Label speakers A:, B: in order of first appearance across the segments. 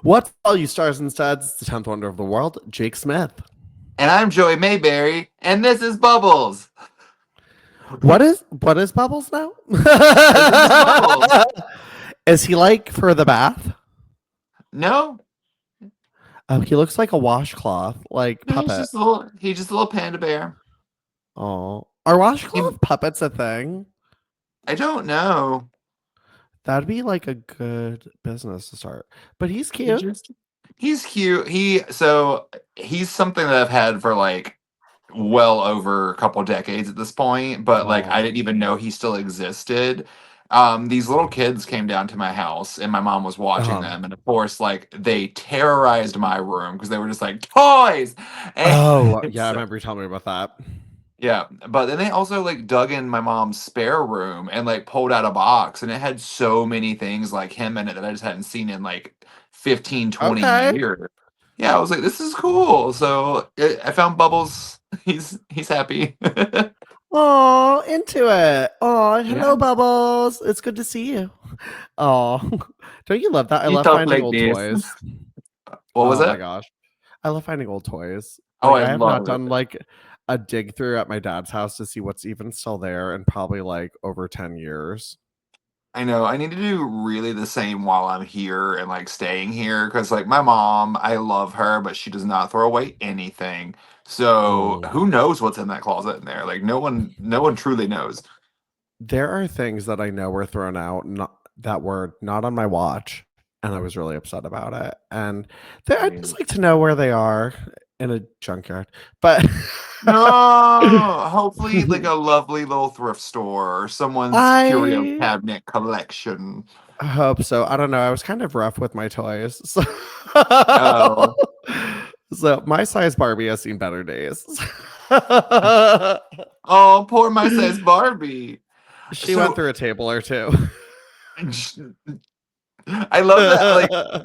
A: What's all you stars and studs? It's the 10th wonder of the world, Jake Smith.
B: And I'm Joey Mayberry, and this is Bubbles.
A: What is Bubbles now?
B: This is Bubbles.
A: Is he like for the bath?
B: No,
A: Oh, he looks like a washcloth, like
B: no,
A: puppet.
B: he's just a little panda bear.
A: Oh, are washcloth puppets a thing?
B: I don't know.
A: That'd be like a good business to start. But he's cute.
B: He's cute. He's something that I've had for like well over a couple decades at this point, but like I didn't even know he still existed. These little kids came down to my house and my mom was watching them, and of course, like they terrorized my room because they were just like toys.
A: And yeah, I remember you telling me about that.
B: Yeah, but then they also like dug in my mom's spare room and like pulled out a box, and it had so many things like him in it that I just hadn't seen in like 15, 20 years. Yeah, I was like, this is cool. So I found Bubbles. He's happy.
A: Oh, into it. Oh, hello, Bubbles. It's good to see you. Oh, don't you love that? I love finding old toys.
B: What was it?
A: Oh my gosh, I love finding old toys.
B: Oh,
A: I have not done like a dig through at my dad's house to see what's even still there in probably like over 10 years.
B: I know. I need to do really the same while I'm here and like staying here because like my mom, I love her, but she does not throw away anything. So who knows what's in that closet in there? Like no one truly knows.
A: There are things that I know were thrown out that were not on my watch, and I was really upset about it. And I just like to know where they are in a junkyard. But
B: no, hopefully like a lovely little thrift store or someone's curio cabinet collection.
A: I hope so. I don't know. I was kind of rough with my toys. So, so my size Barbie has seen better days.
B: Oh, poor my size Barbie.
A: She went through a table or two.
B: I love that. Like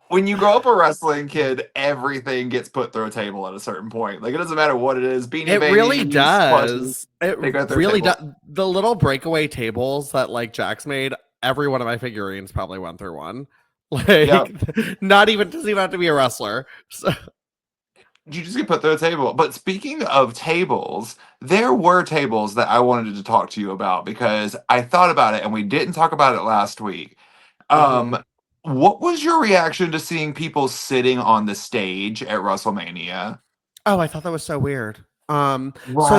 B: when you grow up a wrestling kid, everything gets put through a table at a certain point. Like it doesn't matter what it is. Beanie
A: It
B: Babies,
A: really does.
B: It
A: really does. The little breakaway tables that like Jax made, every one of my figurines probably went through one. Like doesn't even have to be a wrestler. So
B: you just get put through a table. But speaking of tables, there were tables that I wanted to talk to you about because I thought about it and we didn't talk about it last week. What was your reaction to seeing people sitting on the stage at WrestleMania?
A: Oh, I thought that was so weird. So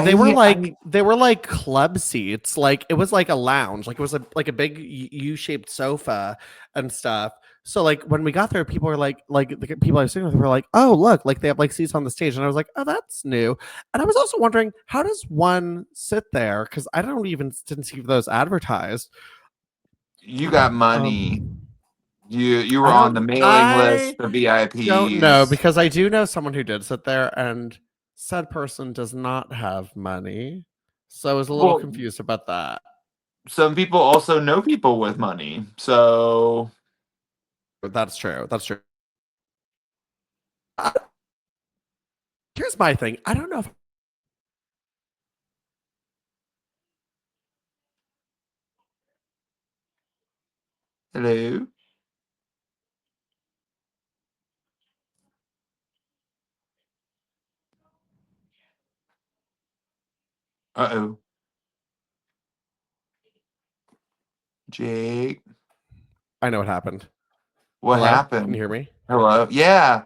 A: they were like club seats, like it was like a lounge, like it was like a big U-shaped sofa and stuff. So like when we got there, people were like the people I was sitting with were like, oh look, like they have like seats on the stage, and I was like, oh, that's new. And I was also wondering, how does one sit there? Because I didn't see those advertised.
B: You got money. You were on the mailing list, the VIPs.
A: Don't know, because I do know someone who did sit there, and said person does not have money. So I was a little confused about that.
B: Some people also know people with money, so
A: that's true. That's true. Here's my thing. I don't know if
B: hello. Uh-oh. Jake.
A: I know what happened.
B: What happened?
A: Can you hear me?
B: Hello? Yeah.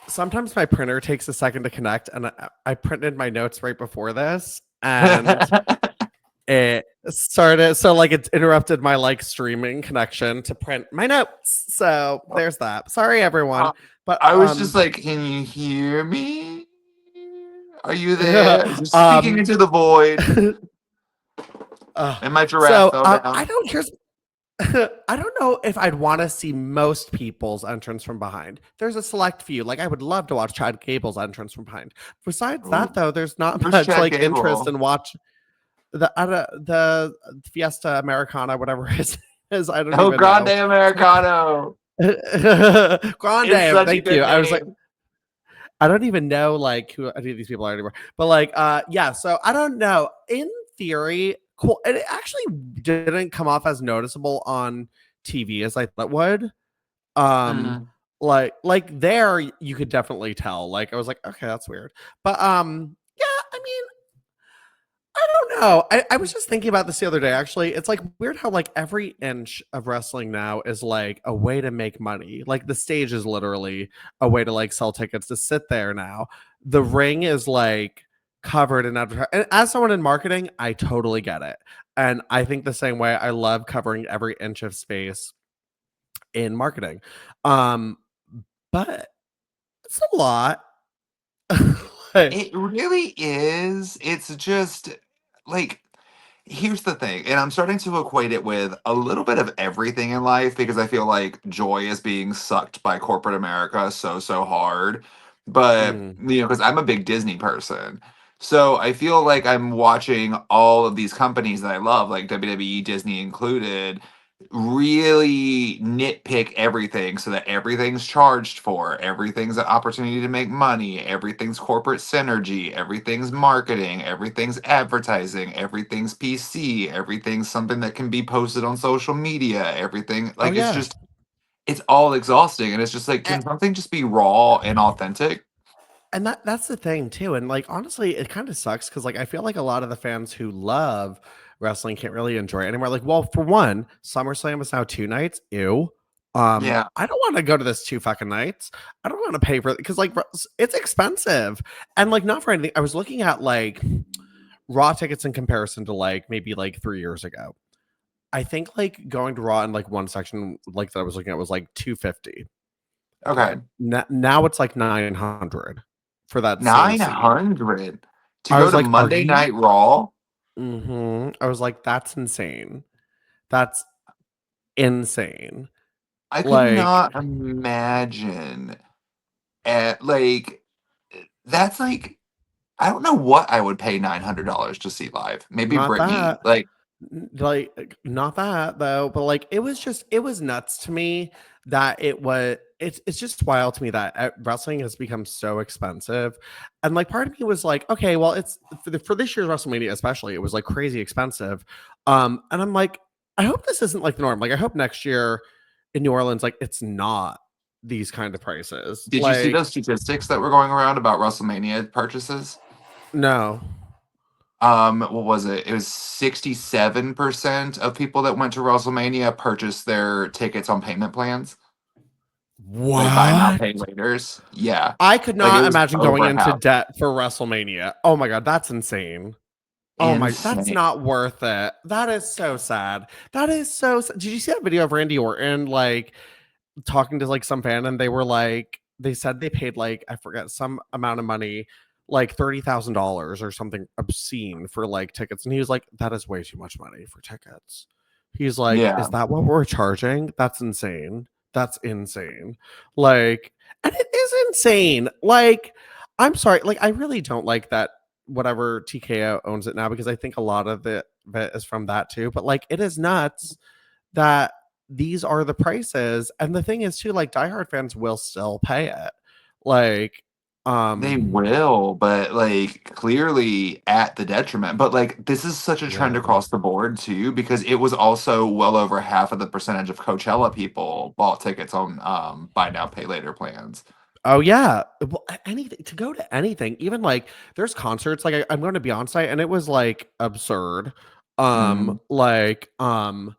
A: Sometimes my printer takes a second to connect, and I printed my notes right before this, and it started, so like it interrupted my like streaming connection to print my notes. So there's that. Sorry, everyone. But
B: I was just like, can you hear me? Are you there? Just speaking into the void. And my giraffe fell down.
A: I don't know if I'd want to see most people's entrance from behind. There's a select few. Like I would love to watch Chad Gable's entrance from behind. Besides that, though, there's not much like interest in watch the Fiesta Americana, whatever it is. I don't even
B: Grande
A: know.
B: Americano.
A: Grande, thank you. I was like, I don't even know like who any of these people are anymore. But like, yeah. So I don't know. In theory, cool. And it actually didn't come off as noticeable on TV as I thought it would. Like there you could definitely tell. Like I was like, okay, that's weird. But yeah, I mean, I don't know. I was just thinking about this the other day, actually. It's like weird how like every inch of wrestling now is like a way to make money. Like the stage is literally a way to like sell tickets to sit there now. The ring is like covered in advertising. And as someone in marketing, I totally get it. And I think the same way I love covering every inch of space in marketing. But it's a lot.
B: It really is. It's just like, here's the thing, and I'm starting to equate it with a little bit of everything in life because I feel like joy is being sucked by corporate America so hard. But, because I'm a big Disney person. So I feel like I'm watching all of these companies that I love, like WWE, Disney included, really nitpick everything so that everything's charged for, everything's an opportunity to make money, everything's corporate synergy, everything's marketing, everything's advertising, everything's PC, everything's something that can be posted on social media, everything like it's just it's all exhausting, and it's just like, can something just be raw and authentic?
A: And that's the thing too. And like honestly, it kind of sucks because like I feel like a lot of the fans who love wrestling can't really enjoy it anymore. Like, well, for one, SummerSlam is now 2 nights. Ew.
B: Yeah.
A: I don't want to go to this 2 fucking nights. I don't want to pay for it because like it's expensive. And like not for anything. I was looking at like Raw tickets in comparison to like maybe like 3 years ago. I think like going to Raw in like one section like that I was looking at was like 250.
B: Okay.
A: Now it's like 900 for that same seat.
B: 900 to
A: I
B: go
A: was
B: to
A: like,
B: Monday Night Raw?
A: I was like, that's insane. That's insane.
B: I could
A: Like,
B: not imagine like that's like, I don't know what I would pay $900 to see live. Maybe
A: not
B: Britney.
A: that. Like not that though, but like it was nuts to me that it's just wild to me that wrestling has become so expensive. And like part of me was like, okay, well, it's for this year's WrestleMania especially, it was like crazy expensive. And I'm like, I hope this isn't like the norm. Like I hope next year in New Orleans, like it's not these kind of prices.
B: Did you see
A: Like
B: those statistics that were going around about WrestleMania purchases?
A: no.
B: What was it? It was 67% of people that went to WrestleMania purchased their tickets on payment plans. Like buy now, pay
A: What?
B: laters. Yeah.
A: I could
B: Like it
A: not
B: was
A: imagine going
B: over
A: into
B: half.
A: debt for WrestleMania. Oh my god, that's insane. Oh my, that's
B: Insane.
A: not worth it. That is so sad. That is so sad. Did you see that video of Randy Orton like talking to like some fan and they were like they said they paid like I forget some amount of money, like $30,000 or something obscene for like tickets, and he was like, that is way too much money for tickets. He's like,
B: Yeah.
A: is that what we're charging? That's insane. That's insane. Like, and it is insane. Like, I'm sorry. Like, I really don't like that whatever TKO owns it now because I think a lot of it is from that too. But like, it is nuts that these are the prices. And the thing is too, like diehard fans will still pay it. Like,
B: They will, but like clearly at the detriment. But like this is such a trend
A: yeah.
B: across the board too, because it was also well over half of the percentage of Coachella people bought tickets on buy now, pay later plans.
A: Oh yeah, well, anything to go to anything, even like there's concerts. Like I'm going to Beyonce, and it was like absurd.
B: Mm.
A: Like I'm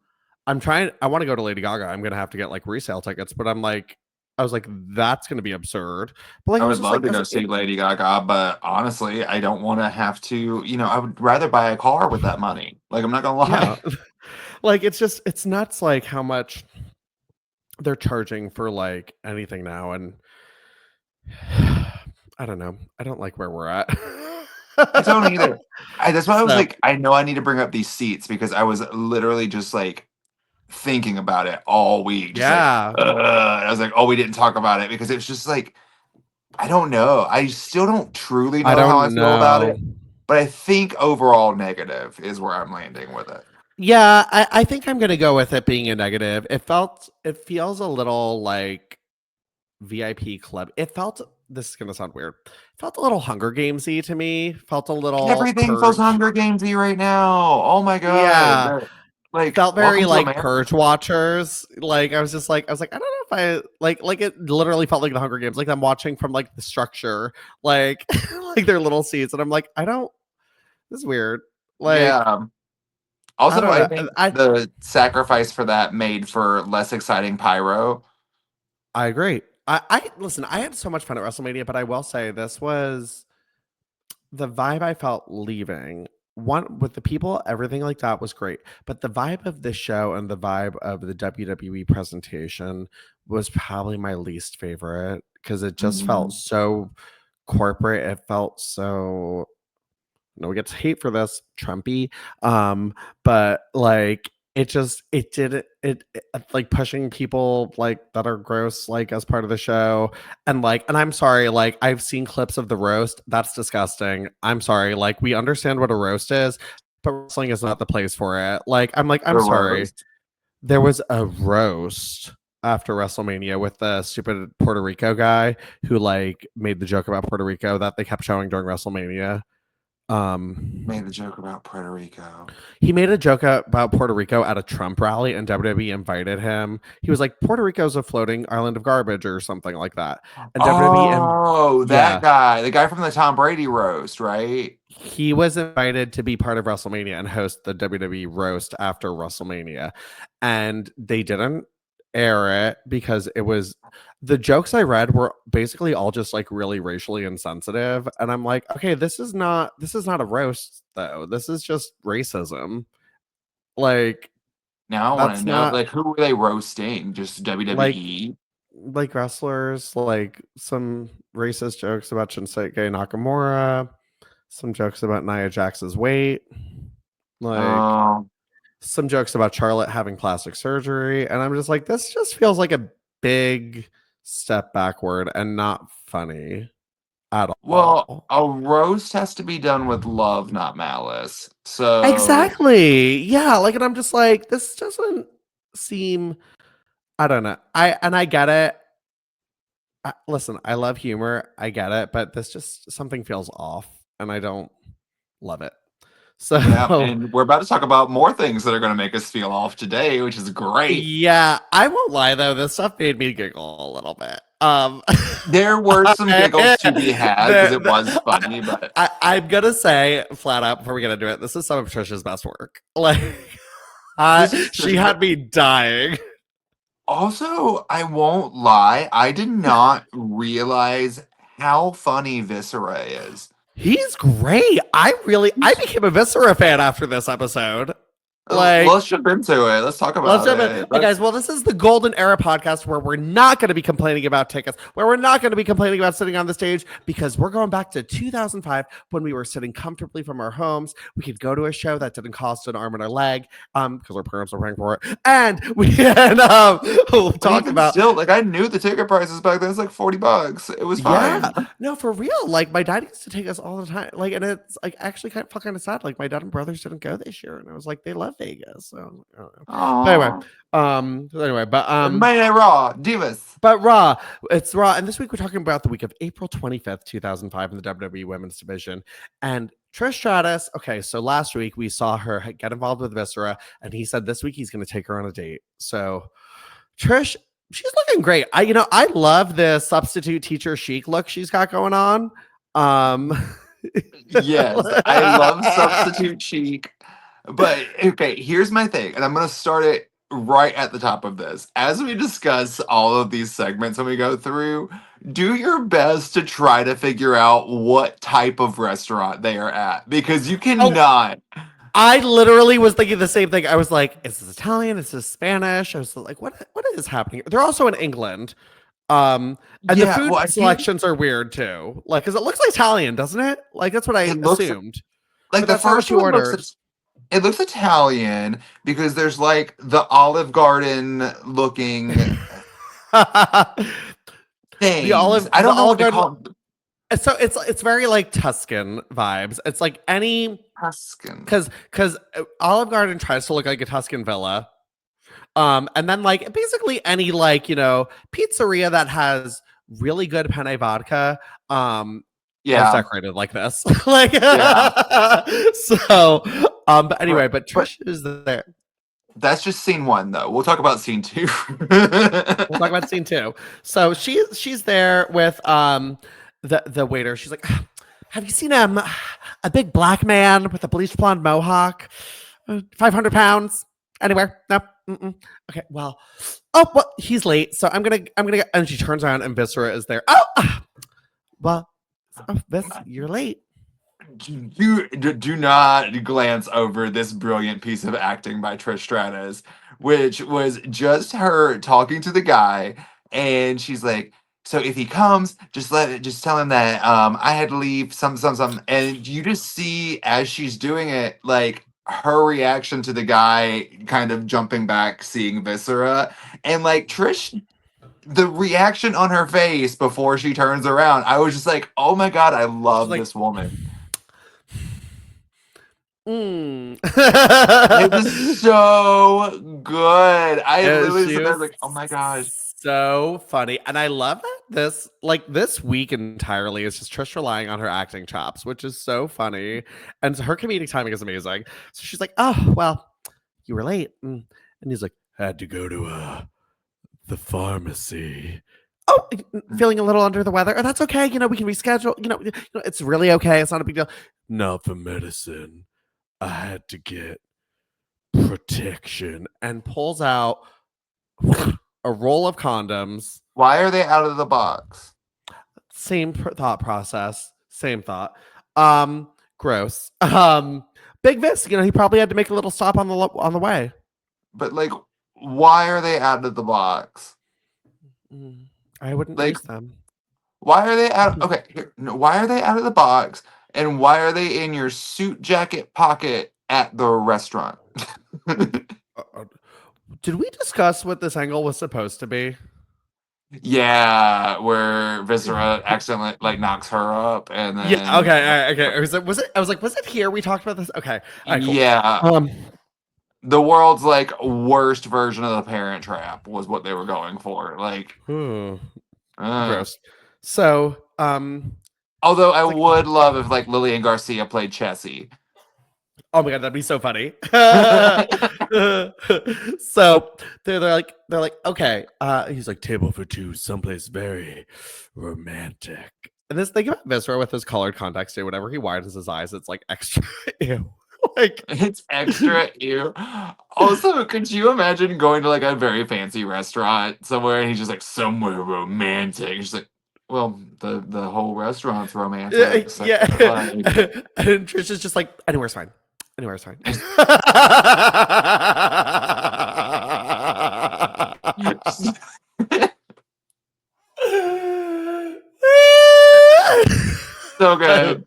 A: trying. I want to go to Lady Gaga. I'm gonna have to get like resale tickets, but I'm like, I was like, that's gonna be absurd. But like,
B: I
A: I was
B: would
A: just
B: love
A: like,
B: to go see Lady Gaga, but honestly, I don't want to have to, I would rather buy a car with that money. Like, I'm not gonna
A: yeah,
B: lie.
A: like it's nuts. Like how much they're charging for like anything now, and I don't know. I don't like where we're at.
B: I don't either. That's why I was
A: So
B: like, I know I need to bring up these seats because I was literally just like thinking about it all week. Just like,
A: yeah,
B: I was like, oh, we didn't talk about it because it was just like, I don't know. I still don't truly
A: I
B: know how I
A: don't
B: feel about
A: know.
B: it, but I think overall negative is where I'm landing with it.
A: Yeah, I think I'm gonna go with it being a negative. It feels a little like VIP club. It felt this is gonna sound weird. Felt a little Hunger Gamesy to me. Felt a little
B: Everything feels
A: Purge.
B: Hunger Gamesy right now. Oh my god.
A: Yeah.
B: Like,
A: Felt very
B: welcome to
A: like
B: America.
A: Purge Watchers. Like I was like, I don't know if I like it literally felt like the Hunger Games. Like I'm watching from like the structure, like like their little seats, and I'm like, this is weird. Like,
B: Yeah.
A: I
B: Also,
A: don't
B: I
A: know.
B: think the sacrifice for that made for less exciting pyro.
A: I agree. I listen, I had so much fun at WrestleMania, but I will say this was the vibe I felt leaving. One with the people, everything like that was great. But the vibe of the show and the vibe of the WWE presentation was probably my least favorite because it just felt so corporate. It felt so no, we get to hate for this, Trumpy. But like it like pushing people like that are gross like as part of the show. And I'm sorry, like I've seen clips of the roast. That's disgusting. I'm sorry. Like we understand what a roast is, but wrestling is not the place for it. I'm
B: The
A: sorry.
B: roast.
A: There was a roast after WrestleMania with the stupid Puerto Rico guy who like made the joke about Puerto Rico that they kept showing during WrestleMania.
B: Made the joke about Puerto Rico.
A: He made a joke about Puerto Rico at a Trump rally, and WWE invited him. He was like, "Puerto Rico's a floating island of garbage," or something like that. And
B: Oh, that
A: yeah,
B: guy, the guy from the Tom Brady roast, right?
A: he was invited to be part of WrestleMania and host the WWE roast after WrestleMania, and they didn't air it because it was the jokes I read were basically all just like really racially insensitive, and I'm like, okay, this is not a roast though. This is just racism. Like
B: Now I want to
A: that's
B: know,
A: not
B: like, who were they roasting? Just
A: like
B: WWE?
A: wrestlers, like some racist jokes about Shinsuke Nakamura, some jokes about Nia Jax's weight, like
B: Oh,
A: some jokes about Charlotte having plastic surgery, and I'm just like, this just feels like a big step backward and not funny at
B: well,
A: all.
B: a roast has to be done with love, not malice. So
A: Exactly. Yeah, like and I'm just like, this doesn't seem I don't know. I get it. Listen, I love humor. I get it, but this just something feels off and I don't love it.
B: yeah,
A: So
B: and we're about to talk about more things that are going to make us feel off today, which is great.
A: yeah, I won't lie though, this stuff made me giggle a little bit.
B: There were some giggles to be had because it was funny, but
A: I'm gonna say flat out before we get into it, this is some of Trisha's best work. Like
B: this is
A: she
B: Trisha.
A: had me dying.
B: Also, I won't lie, I did not realize how funny Viscera is.
A: He's great. I became a Viscera fan after this episode.
B: Well,
A: Like
B: let's jump into it. Let's talk
A: let's
B: about
A: jump in.
B: it.
A: Hey guys, well, this is the Golden Era podcast where we're not going to be complaining about tickets, where we're not going to be complaining about sitting on the stage because we're going back to 2005 when we were sitting comfortably from our homes. We could go to a show that didn't cost an arm and a leg because our parents were paying for it. And we'll talk about
B: still, like, I knew the ticket prices back then. It's like $40. It was fine.
A: yeah, no, for real. Like my dad used to take us all the time. Like, and it's like actually kind of sad. Like my dad and brothers didn't go this year, and I was like, they love Vegas. So I don't know.
B: Oh,
A: But anyway,
B: Monday Night Raw, Divas.
A: but Raw, it's Raw, and this week we're talking about the week of April 25th, 2005, in the WWE Women's Division, and Trish Stratus. Okay, so last week we saw her get involved with Viscera, and he said this week he's going to take her on a date. So Trish, she's looking great. I love the substitute teacher chic look she's got going on.
B: Yes, I love substitute chic. But okay, here's my thing, and I'm gonna start it right at the top of this. As we discuss all of these segments and we go through, do your best to try to figure out what type of restaurant they are at because you
A: Oh,
B: cannot.
A: I literally was thinking the same thing. I was like, is this Italian? Is this Spanish? I was like, what is happening? They're also in England. And the
B: Yeah,
A: food
B: well, I think
A: selections are weird too. Like, because it looks Italian, doesn't it? Like that's what I
B: it looks
A: assumed.
B: like
A: But
B: the
A: that's not what
B: first
A: you
B: one
A: ordered.
B: it looks Italian because there's like the Olive Garden looking
A: the
B: things.
A: olive
B: I
A: the
B: don't know
A: olive
B: what to
A: garden.
B: call them.
A: So it's very like Tuscan vibes. It's like any
B: Tuscan.
A: because Olive Garden tries to look like a Tuscan villa. And then like basically any like pizzeria that has really good penne vodka. Was
B: Yeah.
A: decorated like this. Like
B: Yeah.
A: so but anyway, but
B: But
A: Trish is there.
B: that's just scene 1, though. We'll talk about scene 2.
A: We'll talk about scene 2. So she's there with the waiter. She's like, have you seen a big black man with a bleached blonde mohawk? 500 pounds? Anywhere? No. Mm-mm. Okay. Well, he's late, so I'm gonna. And she turns around, and Viscera is there. Well, you're late.
B: Do not glance over this brilliant piece of acting by Trish Stratus, which was just her talking to the guy, and she's like, "So if he comes, just tell him that I had to leave some," and you just see as she's doing it, like her reaction to the guy kind of jumping back, seeing Viscera, and like Trish. The reaction on her face before she turns around, I was just like, "Oh my god, I love this woman." It was so good. I literally was like, "Oh my gosh."
A: So funny. And I love that this week entirely is just Trish relying on her acting chops, which is so funny. And her comedic timing is amazing. So she's like, "Oh, well, you were late." And he's like, "Had to go to the pharmacy." Oh, feeling a little under the weather. That's okay. We can reschedule. It's really okay. It's not a big deal. Not for medicine. I had to get protection, and pulls out a roll of condoms.
B: Why are they out of the box?
A: Same thought process. Same thought. Gross. Big Vis, he probably had to make a little stop on the way.
B: But like, why are they out of the box?
A: I wouldn't use them.
B: Why are they out? Okay, why are they out of the box? And why are they in your suit jacket pocket at the restaurant?
A: Did we discuss what this angle was supposed to be?
B: Yeah, where Viscera accidentally knocks her up, and then
A: okay. Was it? I was like, was it here? We talked about this. Okay, all right, cool.
B: Yeah. The world's worst version of the Parent Trap was what they were going for.
A: Gross. So,
B: although I would love if Lilian Garcia played Chessie.
A: Oh my god, that'd be so funny. So they're like, okay. He's like, table for two, someplace very romantic. And this thing about Viscera with his colored contacts too, whenever he widens his eyes, it's extra ew.
B: It's extra ew. Also, could you imagine going to a very fancy restaurant somewhere and he's just somewhere romantic? He's like, well, the whole restaurant's romantic. So
A: yeah. And Trish is just anywhere's fine. Anywhere's fine.
B: So good.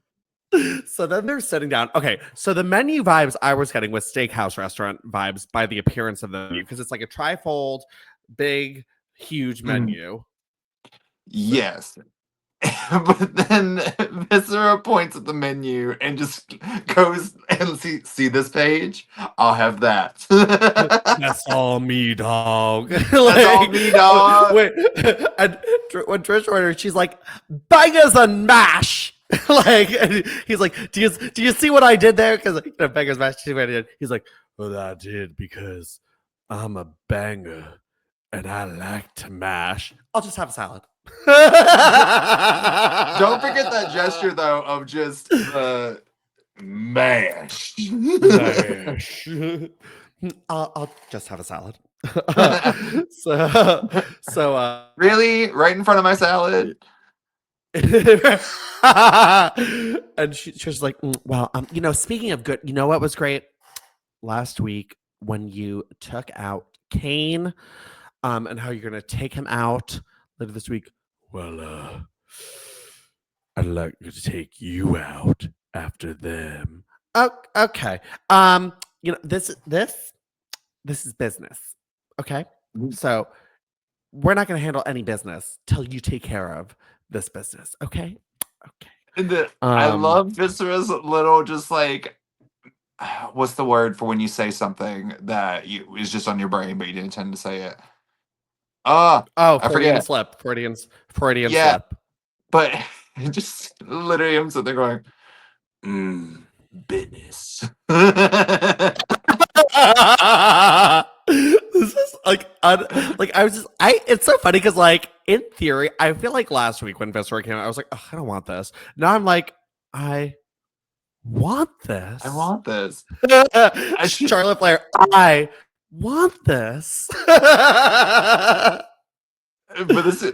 A: So then they're sitting down. Okay, so the menu vibes I was getting was steakhouse restaurant vibes by the appearance of the menu, because it's a trifold, big, huge menu.
B: Yes. But then Viscera points at the menu and just goes and see this page. I'll have that.
A: That's all me, dog.
B: That's all me, dog.
A: Wait, and when Trish ordered, she's like, bangers and mash. And he's like, do you see what I did there? Because bangers mash. He's like, well, I did because I'm a banger and I like to mash. I'll just have a salad.
B: Don't forget that gesture though of just mash.
A: I'll just have a salad. So
B: really, right in front of my salad.
A: And she's like, well, speaking of good, what was great last week when you took out Kane, and how you're gonna take him out later this week. Well, I'd like to take you out after them. Oh, okay. This is business. Okay. So we're not going to handle any business till you take care of this business. Okay. Okay.
B: I love Viscera's little what's the word for when you say something that is just on your brain but you didn't intend to say it? I
A: Freudian
B: forget.
A: slip. Freudian
B: Yeah,
A: slip.
B: but just literally him sitting there going, business.
A: This is like it's so funny because like in theory I feel like last week when Viscera came out I was like, I don't want this. Now I'm like, I want this.
B: I want this.
A: Charlotte Flair, I want this.
B: But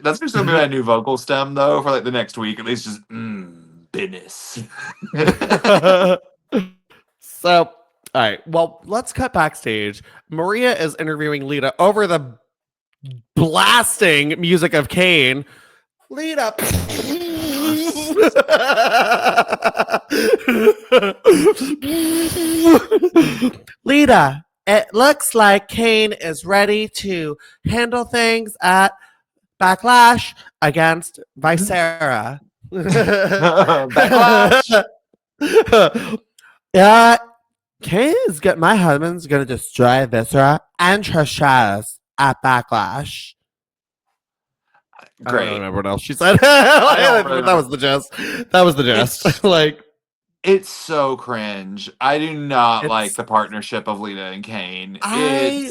B: that's just gonna be my new vocal stem though for like the next week at least. Just business.
A: So, all right. Well, let's cut backstage. Maria is interviewing Lita over the blasting music of Kane. Lita. Lita, it looks like Kane is ready to handle things at Backlash against Viscera.
B: Backlash.
A: Yeah, Kane is good. My husband's gonna destroy Viscera and Trish Stratus at Backlash.
B: Great.
A: I don't remember what else she said. That was the gist. That was the gist. Like,
B: it's so cringe. I do not like the partnership of Lita and Kane.
A: I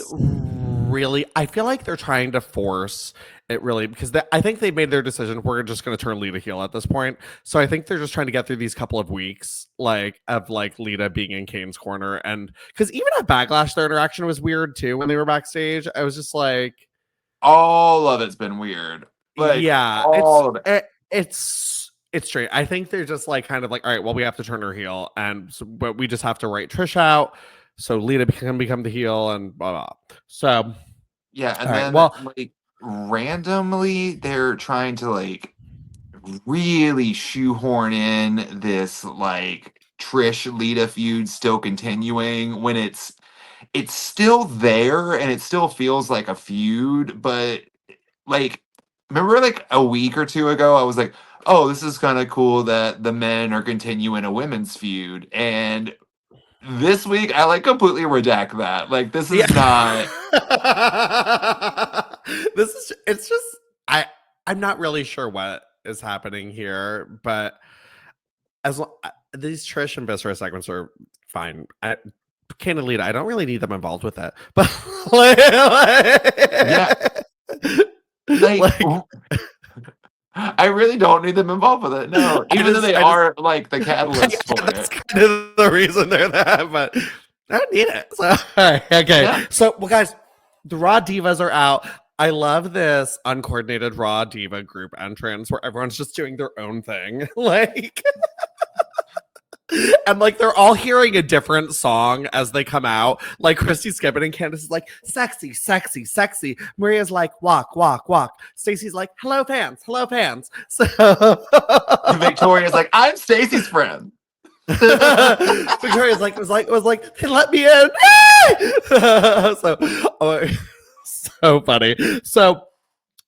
A: feel like they're trying to force it really because I think they made their decision. We're just going to turn Lita heel at this point. So I think they're just trying to get through these couple of weeks, like of like Lita being in Kane's corner, and because even at Backlash, their interaction was weird too when they were backstage. I was just like,
B: all of it's been weird. Like,
A: yeah,
B: all of it.
A: It's straight. I think they're just like kind of like, all right, well, we have to turn her heel, but we just have to write Trish out so Lita can become the heel and blah blah. So
B: yeah, and then like randomly they're trying to like really shoehorn in this like Trish Lita feud still continuing when it's still there and it still feels like a feud, but like remember like a week or two ago I was like, oh, this is kind of cool that the men are continuing a women's feud, and this week I like completely redact that. Like this is not
A: it's just I'm not really sure what is happening here, but these Trish and Viscera segments are fine. Kane and Lita, I don't really need them involved with it, but
B: yeah. Like, I really don't need them involved with it. No, even though they are like the catalyst for it.
A: That's kind of the reason they're there, but I don't need it. So, okay. Yeah. So, well, guys, the Raw Divas are out. I love this uncoordinated Raw Diva group entrance where everyone's just doing their own thing. Like, and like they're all hearing a different song as they come out. Like Christy's skipping and Candice is like, sexy, sexy, sexy. Maria's like, walk, walk, walk. Stacy's like, hello fans, hello fans. So
B: Victoria's like, I'm Stacy's friend.
A: Victoria's like was like, hey, let me in. So funny. So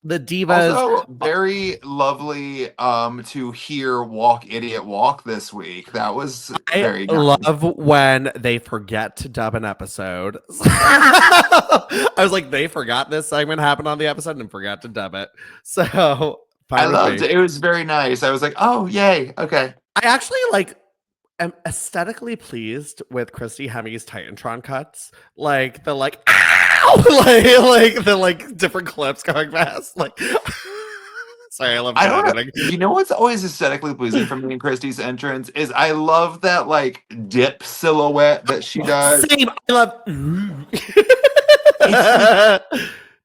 A: the Divas
B: also very lovely to hear Walk Idiot Walk this week. That was very nice.
A: Love when they forget to dub an episode. I was like, they forgot this segment happened on the episode and forgot to dub it. So
B: I loved it. It was very nice. I was like, oh yay, okay.
A: I actually like am aesthetically pleased with Christy Hemme's Titantron cuts. Like the like like the like different clips going past. Like sorry, I love that.
B: You know what's always aesthetically pleasing for me in Christy's entrance is I love that like dip silhouette that she does.
A: Same. I love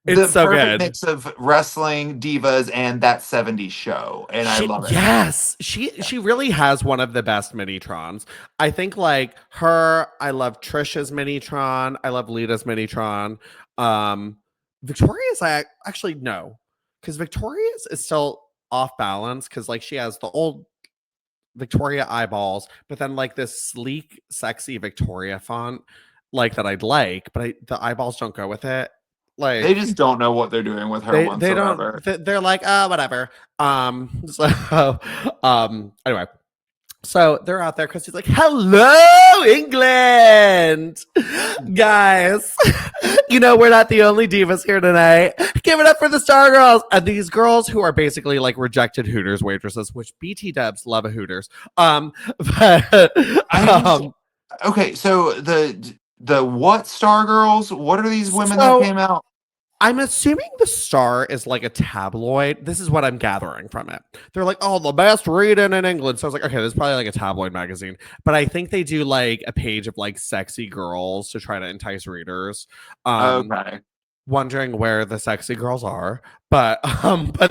B: it's so perfect mix of wrestling, divas, and that 70s show. And I love it.
A: Yes. She really has one of the best Minitrons. I think like her, I love Trish's Minitron. I love Lita's Minitron. Victoria's I actually no. Because Victoria's is still off balance because like she has the old Victoria eyeballs, but then like this sleek, sexy Victoria font like that I'd like, but the eyeballs don't go with it. Like
B: they just don't know what they're doing with her whatsoever.
A: They're like, whatever. Anyway. So they're out there. Christy's like, hello, England. Guys, we're not the only divas here tonight. Give it up for the Star Girls. And these girls who are basically like rejected Hooters waitresses, which BT dubs love a Hooters.
B: Okay, so the what Star Girls? What are these women that came out?
A: I'm assuming the Star is like a tabloid. This is what I'm gathering from it. They're like, oh, the best reading in England. So I was like, okay, this is probably like a tabloid magazine. But I think they do like a page of like sexy girls to try to entice readers.
B: Okay.
A: Wondering where the sexy girls are, but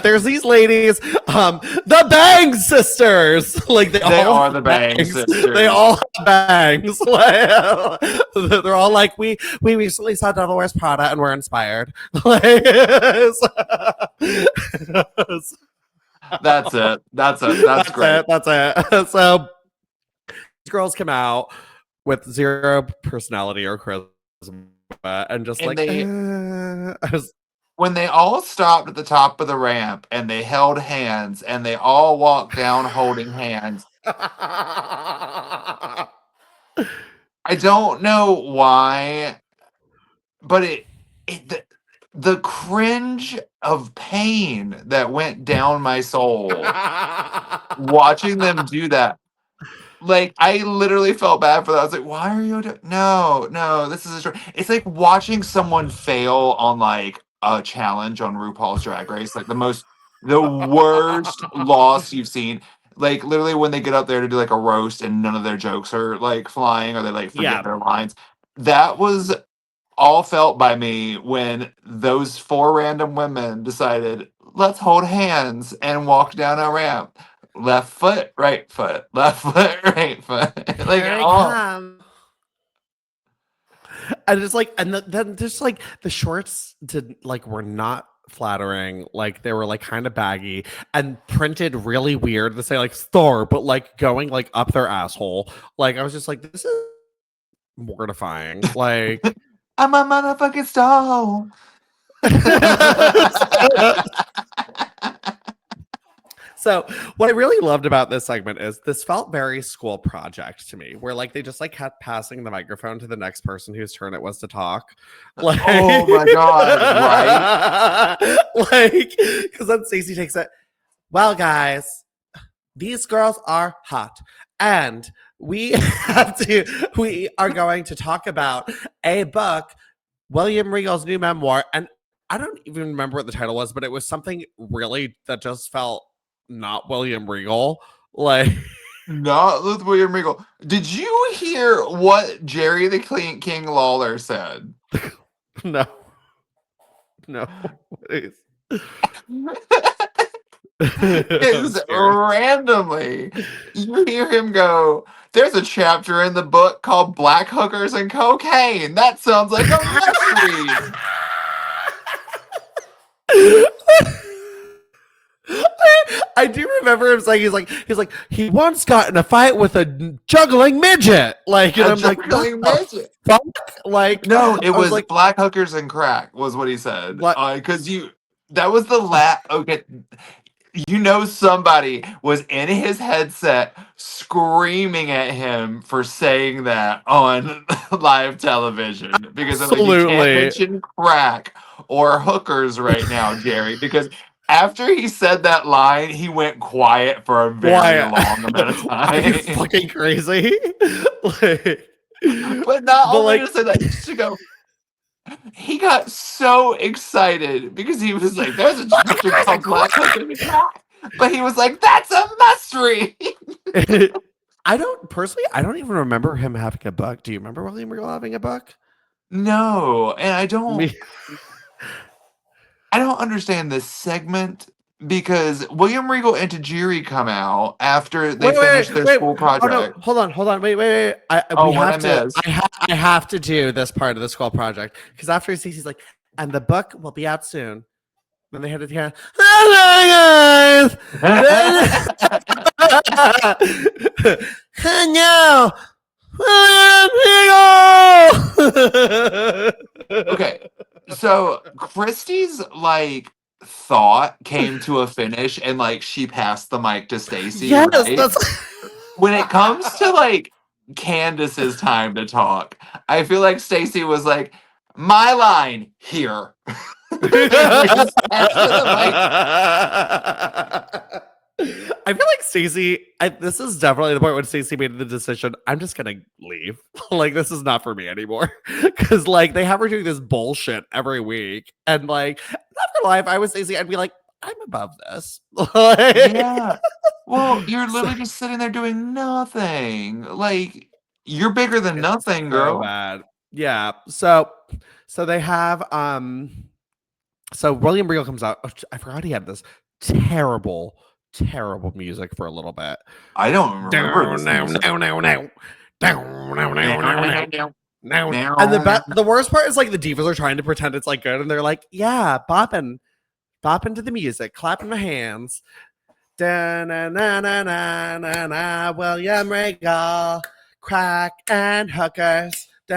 A: there's these ladies, the Bang sisters. Like they all
B: are the Bang sisters.
A: They all have bangs. They're all like, we recently saw Devil Wears Prada and we're inspired.
B: That's it. That's great.
A: That's it. So these girls come out with zero personality or charisma. And just
B: when they all stopped at the top of the ramp and they held hands and they all walked down holding hands. I don't know why, but the cringe of pain that went down my soul watching them do that. Like, I literally felt bad for that. I was like, why are you no, this is it's like watching someone fail on like a challenge on RuPaul's Drag Race, like the worst loss you've seen. Like literally when they get up there to do like a roast and none of their jokes are like flying or they like forget their lines. That was all felt by me when those 4 random women decided, let's hold hands and walk down a ramp. Left foot, right foot, left foot, right foot. Like,
A: and it's like, and then just like the shorts were not flattering. Like they were like kind of baggy and printed really weird to say like Star, but like going like up their asshole. Like I was just like, this is mortifying. Like
B: I'm a motherfucking star.
A: So what I really loved about this segment is this felt very school project to me, where like they just like kept passing the microphone to the next person whose turn it was to talk. Like,
B: oh my god,
A: right? Like, because then Stacy takes it. Well, guys, these girls are hot, and we are going to talk about a book, William Regal's new memoir, and I don't even remember what the title was, but it was something really that just felt not William Regal. Like,
B: not with William Regal. Did you hear what Jerry the King Lawler said?
A: No. Please.
B: It's randomly. You hear him go, there's a chapter in the book called Black Hookers and Cocaine. That sounds like a mystery.
A: I do remember him saying he's like he once got in a fight with a juggling midget. Like, and I'm like, midget. Fuck? Like,
B: no, it was like Black Hookers and Crack was what he said. Because that was the okay. Somebody was in his headset screaming at him for saying that on live television because you can't mention crack or hookers right now, Jerry, because after he said that line, he went quiet for a very long amount of time.
A: Are you fucking crazy?
B: But not only to say that, just to go. He got so excited because he was like, "There's a chapter called Black Hookers and Crack," but he was like, "That's a mystery."
A: I don't even remember him having a book. Do you remember William Regal having a book?
B: No, and I don't. I don't understand this segment because William Regal and Tajiri come out after they finish their school project.
A: Oh, no. Hold on. Wait. I have to do this part of the school project because after Stacey's like, and the book will be out soon. Then they had to hear, hello guys. Hello.
B: Okay, so Christy's like thought came to a finish and like she passed the mic to Stacy.
A: Yes,
B: right? when it comes to like Candice's time to talk, I feel like Stacy was like, my line here. Like, just pass her the mic.
A: I feel like Stacy, this is definitely the point when Stacy made the decision, I'm just gonna leave. Like, this is not for me anymore. Because like they have her doing this bullshit every week. And like, not for life, I was Stacy, I'd be like, I'm above this.
B: Yeah. Well, you're literally just sitting there doing nothing. Like, you're bigger than nothing, girl.
A: So bad. Yeah. So they have so William Regal comes out. Oh, I forgot he had this terrible music for a little bit.
B: I don't remember this music.
A: And the worst part is like the divas are trying to pretend it's like good, and they're like, yeah, bopping to the music, clapping my hands. Da-na-na-na-na-na-na, William Regal, crack and hookers. So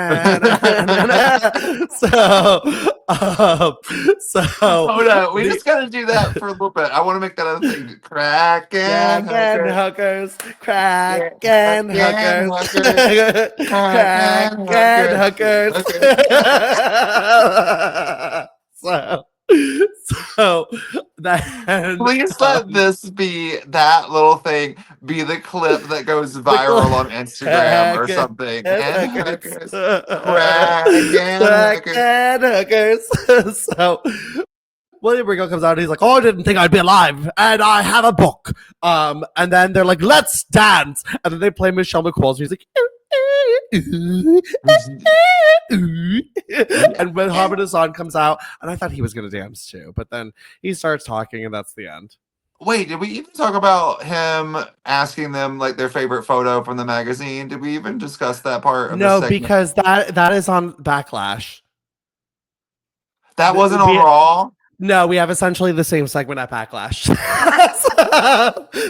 B: hold on, we just gotta do that for a little bit. I want to make that other thing. Crack and
A: hookers, crack and hookers, crack and hookers. So that
B: please let this be that little thing be the clip that goes viral on Instagram or something. And hookers. Crack and hookers.
A: So William Regal comes out and he's like, oh, I didn't think I'd be alive, and I have a book. And then they're like, let's dance. And then they play Michelle McCool's music. And when Hamid Hassan comes out, and I thought he was going to dance too, but then he starts talking, and that's the end.
B: Wait, did we even talk about him asking them like their favorite photo from the magazine? Did we even discuss that part?
A: No, because that is on Backlash.
B: That wasn't on Raw.
A: No, we have essentially the same segment at Backlash.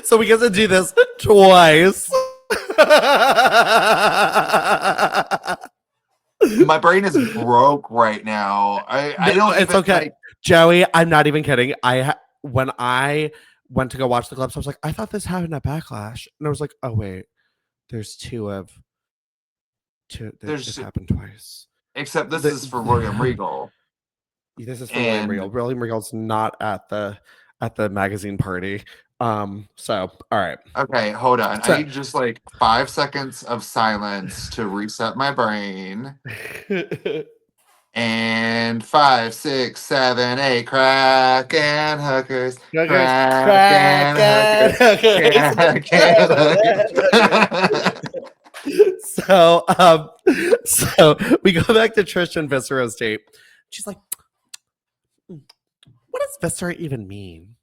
A: So we get to do this twice.
B: My brain is broke right now. I don't.
A: It's okay, Joey. I'm not even kidding. When I went to go watch the clips, I was like, I thought this happened at Backlash, and I was like, oh wait, there's two. This happened twice.
B: Except this is for William Regal.
A: This is for William Regal. William Regal's not at the magazine party. So all right.
B: Okay, hold on. I need just like 5 seconds of silence to reset my brain. And 5, 6, 7, 8, crack and hookers. Crack and
A: hookers. So we go back to Trish and Viscera's tape. She's like, what does Viscera even mean?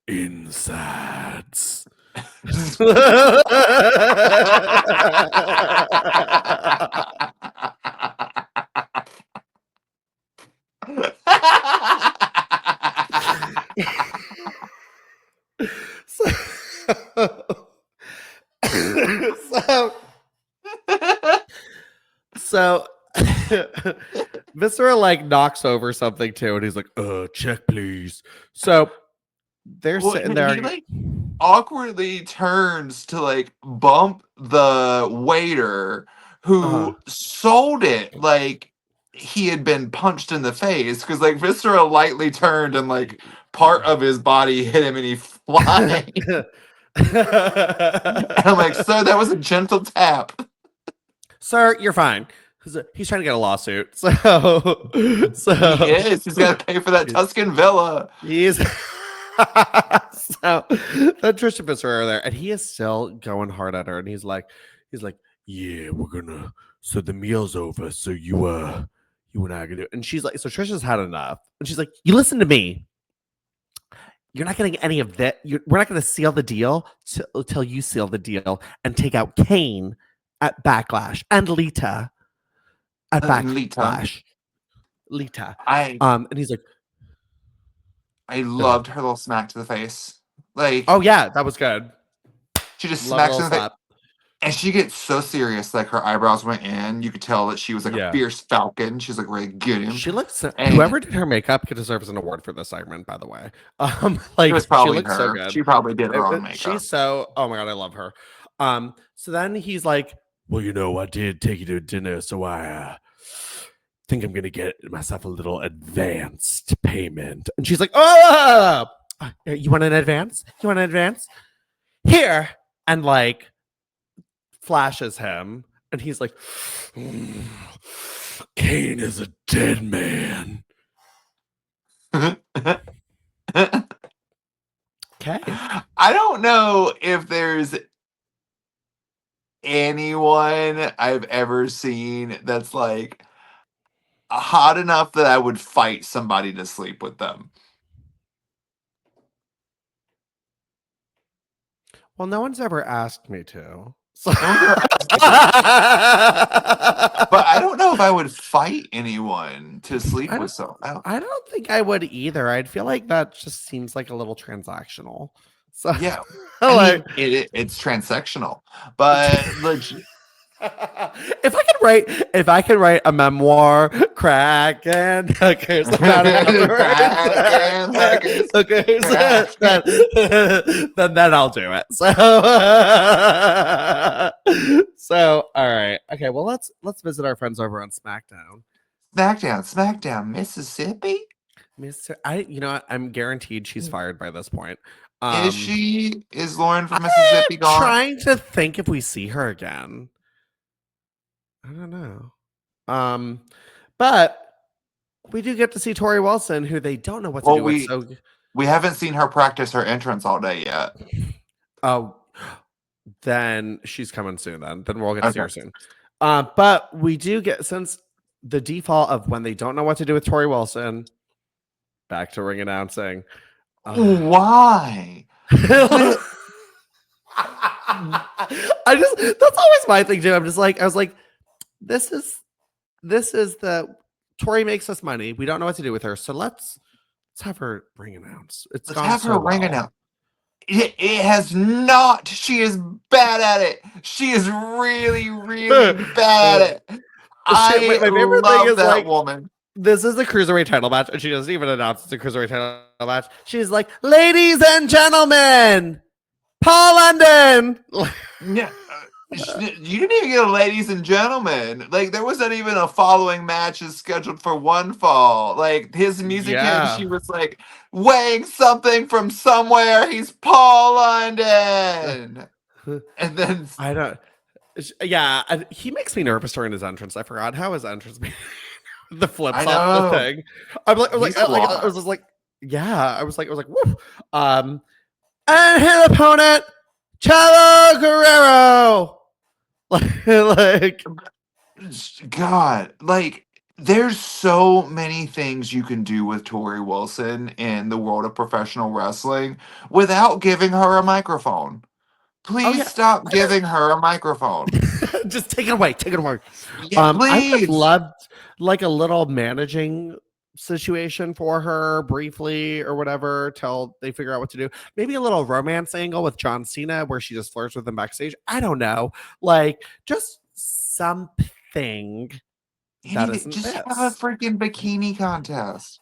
A: Insides. So Viscera like knocks over something too, and he's like, check please. So they're sitting there.
B: He like awkwardly turns to like bump the waiter who sold it like he had been punched in the face, because like Viscera lightly turned and like part of his body hit him and he flied. I'm like, sir, that was a gentle tap.
A: Sir, you're fine. He's trying to get a lawsuit. So
B: he is. He's got to pay for that Tuscan villa.
A: He's so that Trish and Viscera are there, and he is still going hard at her, and he's like, yeah, we're gonna. So the meal's over. So you and I are gonna do it. And she's like, so Trish has had enough, and she's like, you listen to me. You're not getting any of that. We're not going to seal the deal till you seal the deal and take out Kane at Backlash and Lita at Backlash. Lita. And he's like,
B: I loved her little smack to the face. Like,
A: oh yeah, that was good.
B: She just smacks in the face. And she gets so serious, like her eyebrows went in. You could tell that she was like a
A: Yeah.
B: fierce falcon. She's like ready to get him.
A: She looks.
B: And
A: Whoever did her makeup deserves an award for this segment. By the way,
B: it was
A: she
B: probably
A: looks so
B: her.
A: good.
B: She probably did her own makeup.
A: She's so. Oh my god, I love her. So then he's like, "Well, I did take you to dinner, so I think I'm gonna get myself a little advanced payment." And she's like, "Oh, you want an advance? You want an advance? Here." And like flashes him, and he's like, "Kane is a dead man." Okay.
B: I don't know if there's anyone I've ever seen that's like hot enough that I would fight somebody to sleep with them.
A: Well, no one's ever asked me to. So.
B: No one's ever asked me to. But I don't know if I would fight anyone to sleep with someone.
A: I don't think I would either. I'd feel like that just seems like a little transactional. So
B: Yeah,
A: like,
B: it's transactional, but legit.
A: If I could write a memoir, crack and hookers about then I'll do it. So all right, okay. Well, let's visit our friends over on SmackDown.
B: SmackDown, Mississippi.
A: I'm guaranteed she's fired by this point.
B: Is Lauren from Mississippi gone?
A: Trying to think if we see her again. I don't know. But we do get to see Torrie Wilson, who they don't know what to do with. So
B: we haven't seen her practice her entrance all day yet.
A: Oh, then she's coming soon. Then we'll get to see her soon. But we do get, since the default of when they don't know what to do with Torrie Wilson, back to ring announcing.
B: Why?
A: That's always my thing too. I was like, this is the Torrie makes us money. We don't know what to do with her, so let's have her ring announce. Let's have her ring announce.
B: It has not. She is bad at it. She is really, really bad at it. My favorite thing is that woman.
A: This is the cruiserweight title match, and she doesn't even announce it's a cruiserweight title match. She's like, "Ladies and gentlemen, Paul London."
B: Yeah. You didn't even get a ladies and gentlemen. Like, there wasn't even a following matches scheduled for one fall. Like, his music hit, she was like, weighing something from somewhere. He's Paul London. And then
A: I don't. Yeah, he makes me nervous during his entrance. I forgot how his entrance made the flips off the thing. I was just like, yeah. I was like, woof. And his opponent, Chavo Guerrero. Like,
B: God, like, there's so many things you can do with Torrie Wilson in the world of professional wrestling without giving her a microphone. Please stop giving her a microphone.
A: Just take it away.
B: Yeah, please.
A: I would have loved like a little managing situation for her briefly or whatever till they figure out what to do. Maybe a little romance angle with John Cena where she just flirts with him backstage. I don't know. Like, just something that isn't
B: just
A: this.
B: have a freaking bikini contest.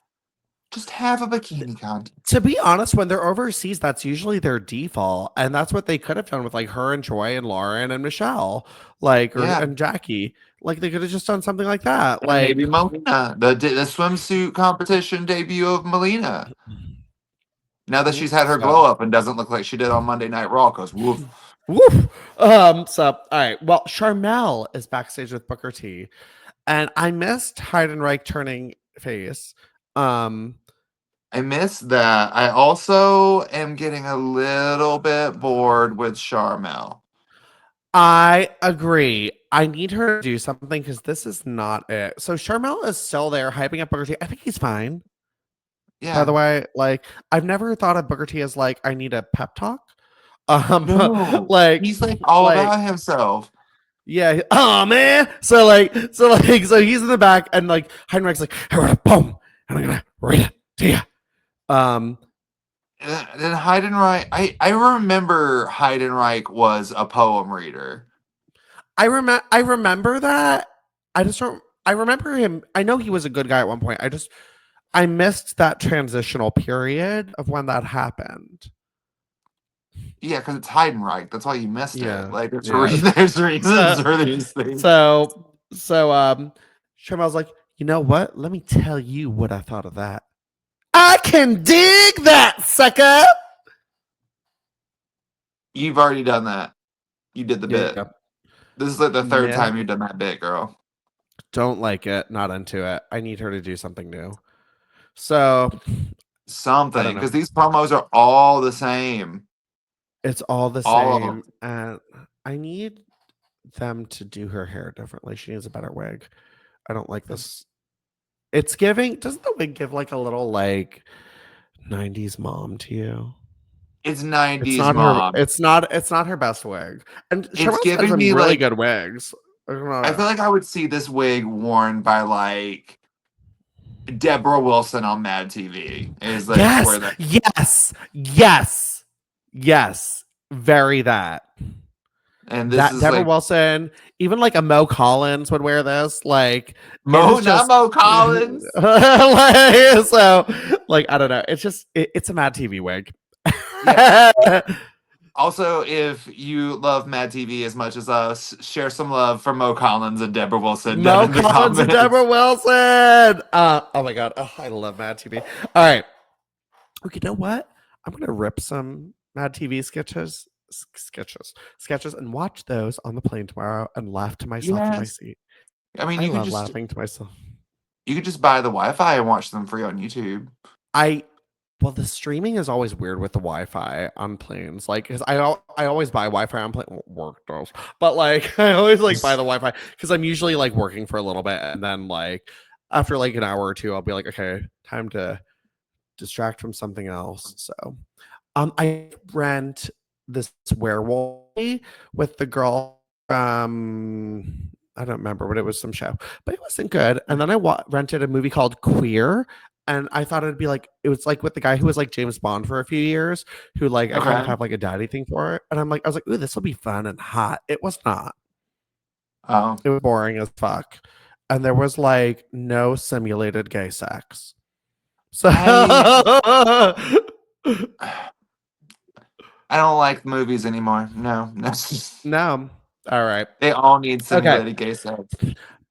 B: Just have a bikini contest.
A: To be honest, when they're overseas, that's usually their default. And that's what they could have done with like her and Joy and Lauren and Michelle, and Jackie. Like, they could have just done something like that.
B: And
A: like
B: maybe Melina, the swimsuit competition debut of Melina. Now that she's had her glow up and doesn't look like she did on Monday Night Raw, because woof.
A: Woof. So all right. Well, Sharmell is backstage with Booker T. And I missed Heidenreich turning face.
B: I missed that. I also am getting a little bit bored with Sharmell.
A: I agree. I need her to do something because this is not it. So Sharmell is still there hyping up Booker T. I think he's fine. Yeah. By the way, like, I've never thought of Booker T as like, I need a pep talk.
B: No,
A: like
B: he's like all about himself.
A: Yeah. Oh man. So he's in the back and like Heidenreich's like, boom, and I'm gonna read it to you.
B: Then Heidenreich, I remember Heidenreich was a poem reader.
A: I remember that. I just don't. I remember him. I know he was a good guy at one point. I missed that transitional period of when that happened.
B: Yeah, because it's Heidenreich. That's why you missed it.
A: Yeah,
B: Like there's
A: yeah.
B: there's reasons for these things.
A: So Sharmell's like, you know what? Let me tell you what I thought of that. I can dig that, sucker.
B: You've already done that. You did the bit.
A: Yeah.
B: This is like the third
A: Yeah.
B: time you've done that bit, girl.
A: Don't like it. Not into it. I need her to do something new. So
B: Something, because these promos are all the same.
A: It's all the
B: All
A: same, and I need them to do her hair differently. She needs a better wig. I don't like this. It's giving. Doesn't the wig give like a little like 90s mom to you?
B: It's 90s
A: It's not
B: mom.
A: her. It's not her best wig. And
B: It's
A: Sharmell's
B: giving
A: got some
B: me
A: really
B: like
A: good wigs.
B: I feel like I would see this wig worn by like Deborah Wilson on Mad TV. Is like where that
A: yes, very that.
B: And this
A: That
B: is
A: Deborah
B: like
A: Wilson, even like a Mo Collins would wear this. Like
B: Mo, not Mo Collins.
A: So, like, I don't know. It's just it's a Mad TV wig.
B: Yeah. Also, if you love Mad TV as much as us, share some love for Mo Collins and Deborah Wilson.
A: Mo Collins and Deborah Wilson. Oh my god. Oh, I love Mad TV. All right. Okay, you know what? I'm gonna rip some Mad TV sketches and watch those on the plane tomorrow and laugh to myself in my seat.
B: I mean,
A: I love laughing to myself.
B: You could just buy the Wi-Fi and watch them free on YouTube.
A: Well, the streaming is always weird with the Wi-Fi on planes. Like, cause I always buy Wi-Fi on plane. Work does, but like I always like buy the Wi-Fi because I'm usually like working for a little bit, and then like after like an hour or two, I'll be like, okay, time to distract from something else. So, I rent this werewolf with the girl. I don't remember, but it was some show, but it wasn't good. And then I rented a movie called Queer. And I thought it'd be like, it was like with the guy who was like James Bond for a few years, who like, I kind of have like a daddy thing for it. And I was like, ooh, this will be fun and hot. It was not.
B: Oh.
A: It was boring as fuck. And there was like no simulated gay sex. So
B: I don't like movies anymore. No.
A: No. All right.
B: They all need simulated gay sex.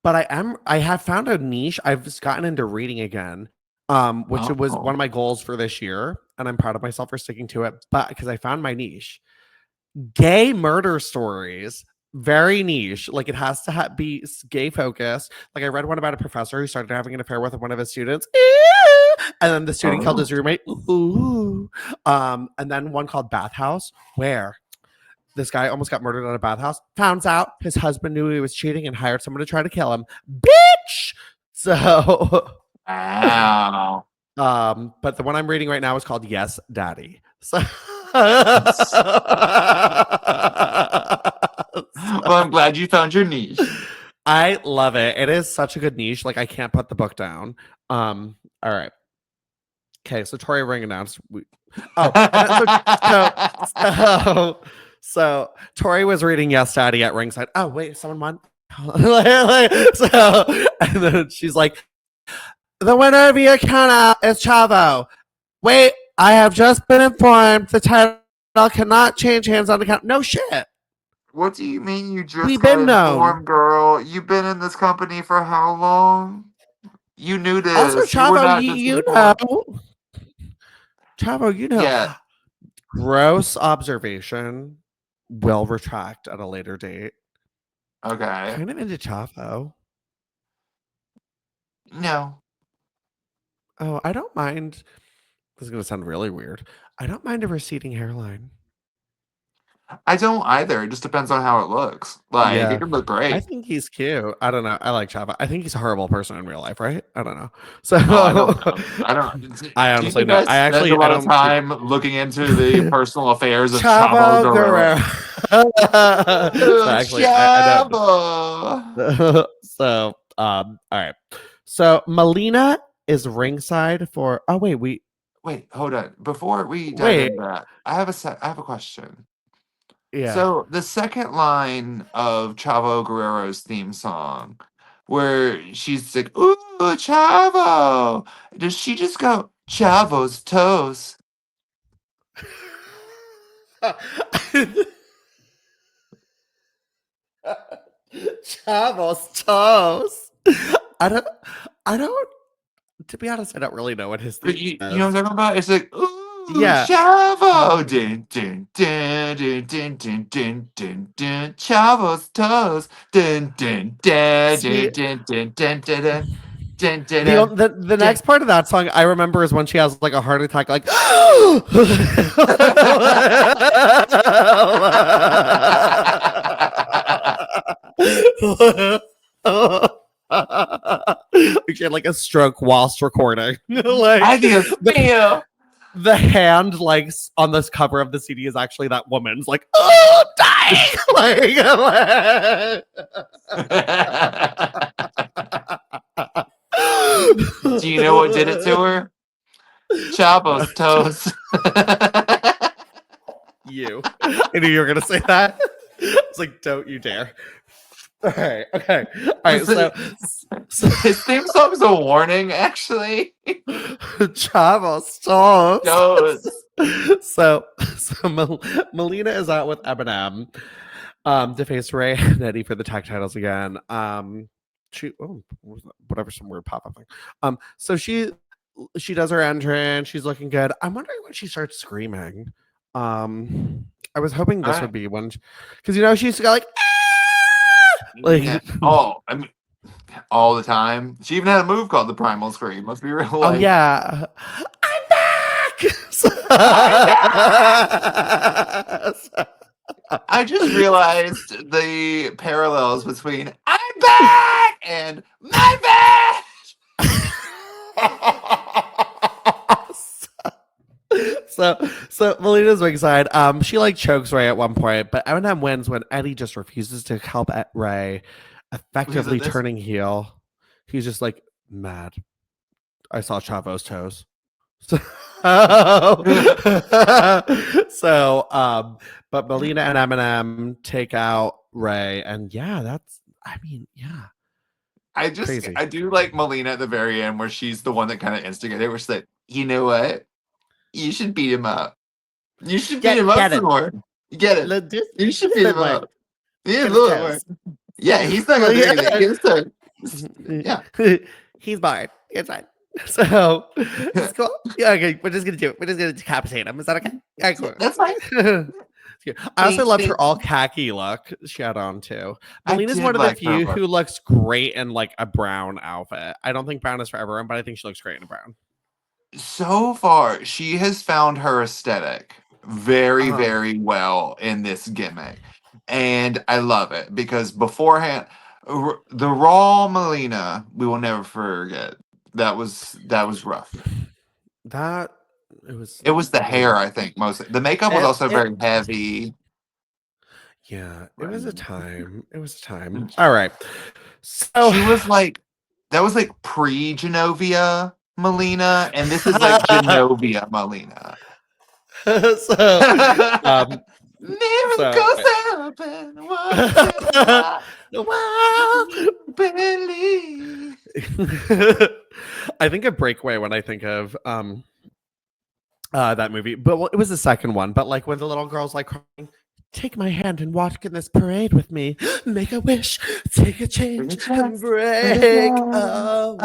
A: But I have found a niche. I've gotten into reading again. Which was one of my goals for this year, and I'm proud of myself for sticking to it. But because I found my niche, gay murder stories, very niche. Like it has to be gay focused. Like I read one about a professor who started having an affair with one of his students, and then the student killed his roommate. And then one called Bathhouse, where this guy almost got murdered at a bathhouse. Found out his husband knew he was cheating and hired someone to try to kill him. Bitch. So.
B: Wow.
A: But the one I'm reading right now is called Yes, Daddy. So
B: well, I'm glad you found your niche.
A: I love it. It is such a good niche. Like I can't put the book down. All right. Okay, so Torrie Ring announced. So Torrie was reading Yes, Daddy at ringside. Oh wait, someone won. So and then she's like, the winner of your count is Chavo. Wait, I have just been informed the title cannot change hands on the count. No shit.
B: What do you mean you just
A: We've
B: got
A: been
B: informed, girl? You've been in this company for how long? You knew this.
A: Also, Chavo, you know. Chavo, you know.
B: Yeah.
A: Gross observation. Will retract at a later date.
B: Okay.
A: Kind of into Chavo.
B: No.
A: Oh, I don't mind. This is going to sound really weird. I don't mind a receding hairline.
B: I don't either. It just depends on how it looks. Like, it could look great.
A: I think he's cute. I don't know. I like Chava. I think he's a horrible person in real life, right? I don't know. So
B: I don't.
A: I honestly know. I actually
B: spend a lot of time looking into the personal affairs of
A: Chavo
B: Guerrero.
A: So actually, I know. So, all right. So Melina is ringside for. Oh wait,
B: wait, hold on. Before we dive into that, I have a question. So the second line of Chavo Guerrero's theme song, where she's like, "Ooh, Chavo," does she just go Chavo's toes?
A: Chavo's toes. I don't. I don't. To be honest, I don't really know what his theme
B: You know what I'm talking about? It's like, ooh,
A: Yeah.
B: Chavo, dun, dun, dun, dun, dun, dun, dun, dun, dun, Chavo's toes, dun, dun, dun,
A: See,
B: dun, dun, dun, dun, dun, dun, dun, dun,
A: the
B: dun.
A: next part of that song I remember is when she has like a heart attack, like she had like a stroke whilst recording. Like
B: I feel.
A: The hand like on this cover of the CD is actually that woman's like, oh, dying.
B: Do you know what did it to her? Chavo's toes.
A: You. I knew you were gonna say that. It's like, don't you dare. Okay. All right. So
B: his theme song's a warning, actually.
A: Chavos toes.
B: Toes.
A: So Melina is out with Eminem to face Ray and Eddie for the tag titles again. Whatever, some weird pop-up thing. So she does her entrance. She's looking good. I'm wondering when she starts screaming. I was hoping this would be when, because she used to go like,
B: I mean, all the time. She even had a move called the Primal Scream. Must be real.
A: Oh yeah, I'm back.
B: I just realized the parallels between "I'm back" and "My bad."
A: So Melina's ringside. She like chokes Ray at one point, but Eminem wins when Eddie just refuses to help Ray, effectively turning heel. He's just like mad. I saw Chavo's toes. But Melina and Eminem take out Ray, and
B: I do like Melina at the very end where she's the one that kind of instigated, where she's like, you know what? You should beat him up. You should beat him up some more. You get it? You should beat him up. Yeah, he's not gonna do anything. Yeah.
A: He's barred. It's fine. So it's cool. Yeah, okay. We're just gonna do it. We're just gonna decapitate him. Is that okay? Yeah, cool.
B: That's fine.
A: I also loved her all khaki look she had on too. Melina's one of the few who looks great in like a brown outfit. I don't think brown is for everyone, but I think she looks great in a brown.
B: So far, she has found her aesthetic very, very well in this gimmick. And I love it because beforehand, the raw Melina, we will never forget. That was rough. It was the hair, I think, mostly. The makeup was also very heavy.
A: Yeah, it was a time. All right. So
B: she was like, that was like pre-Genovia Melina, and this is like Genovia Melina.
A: Miracles happen. Believe. I think of Breakaway when I think of that movie, but it was the second one. But like when the little girl's like crying, take my hand and walk in this parade with me. Make a wish, take a change, and break away.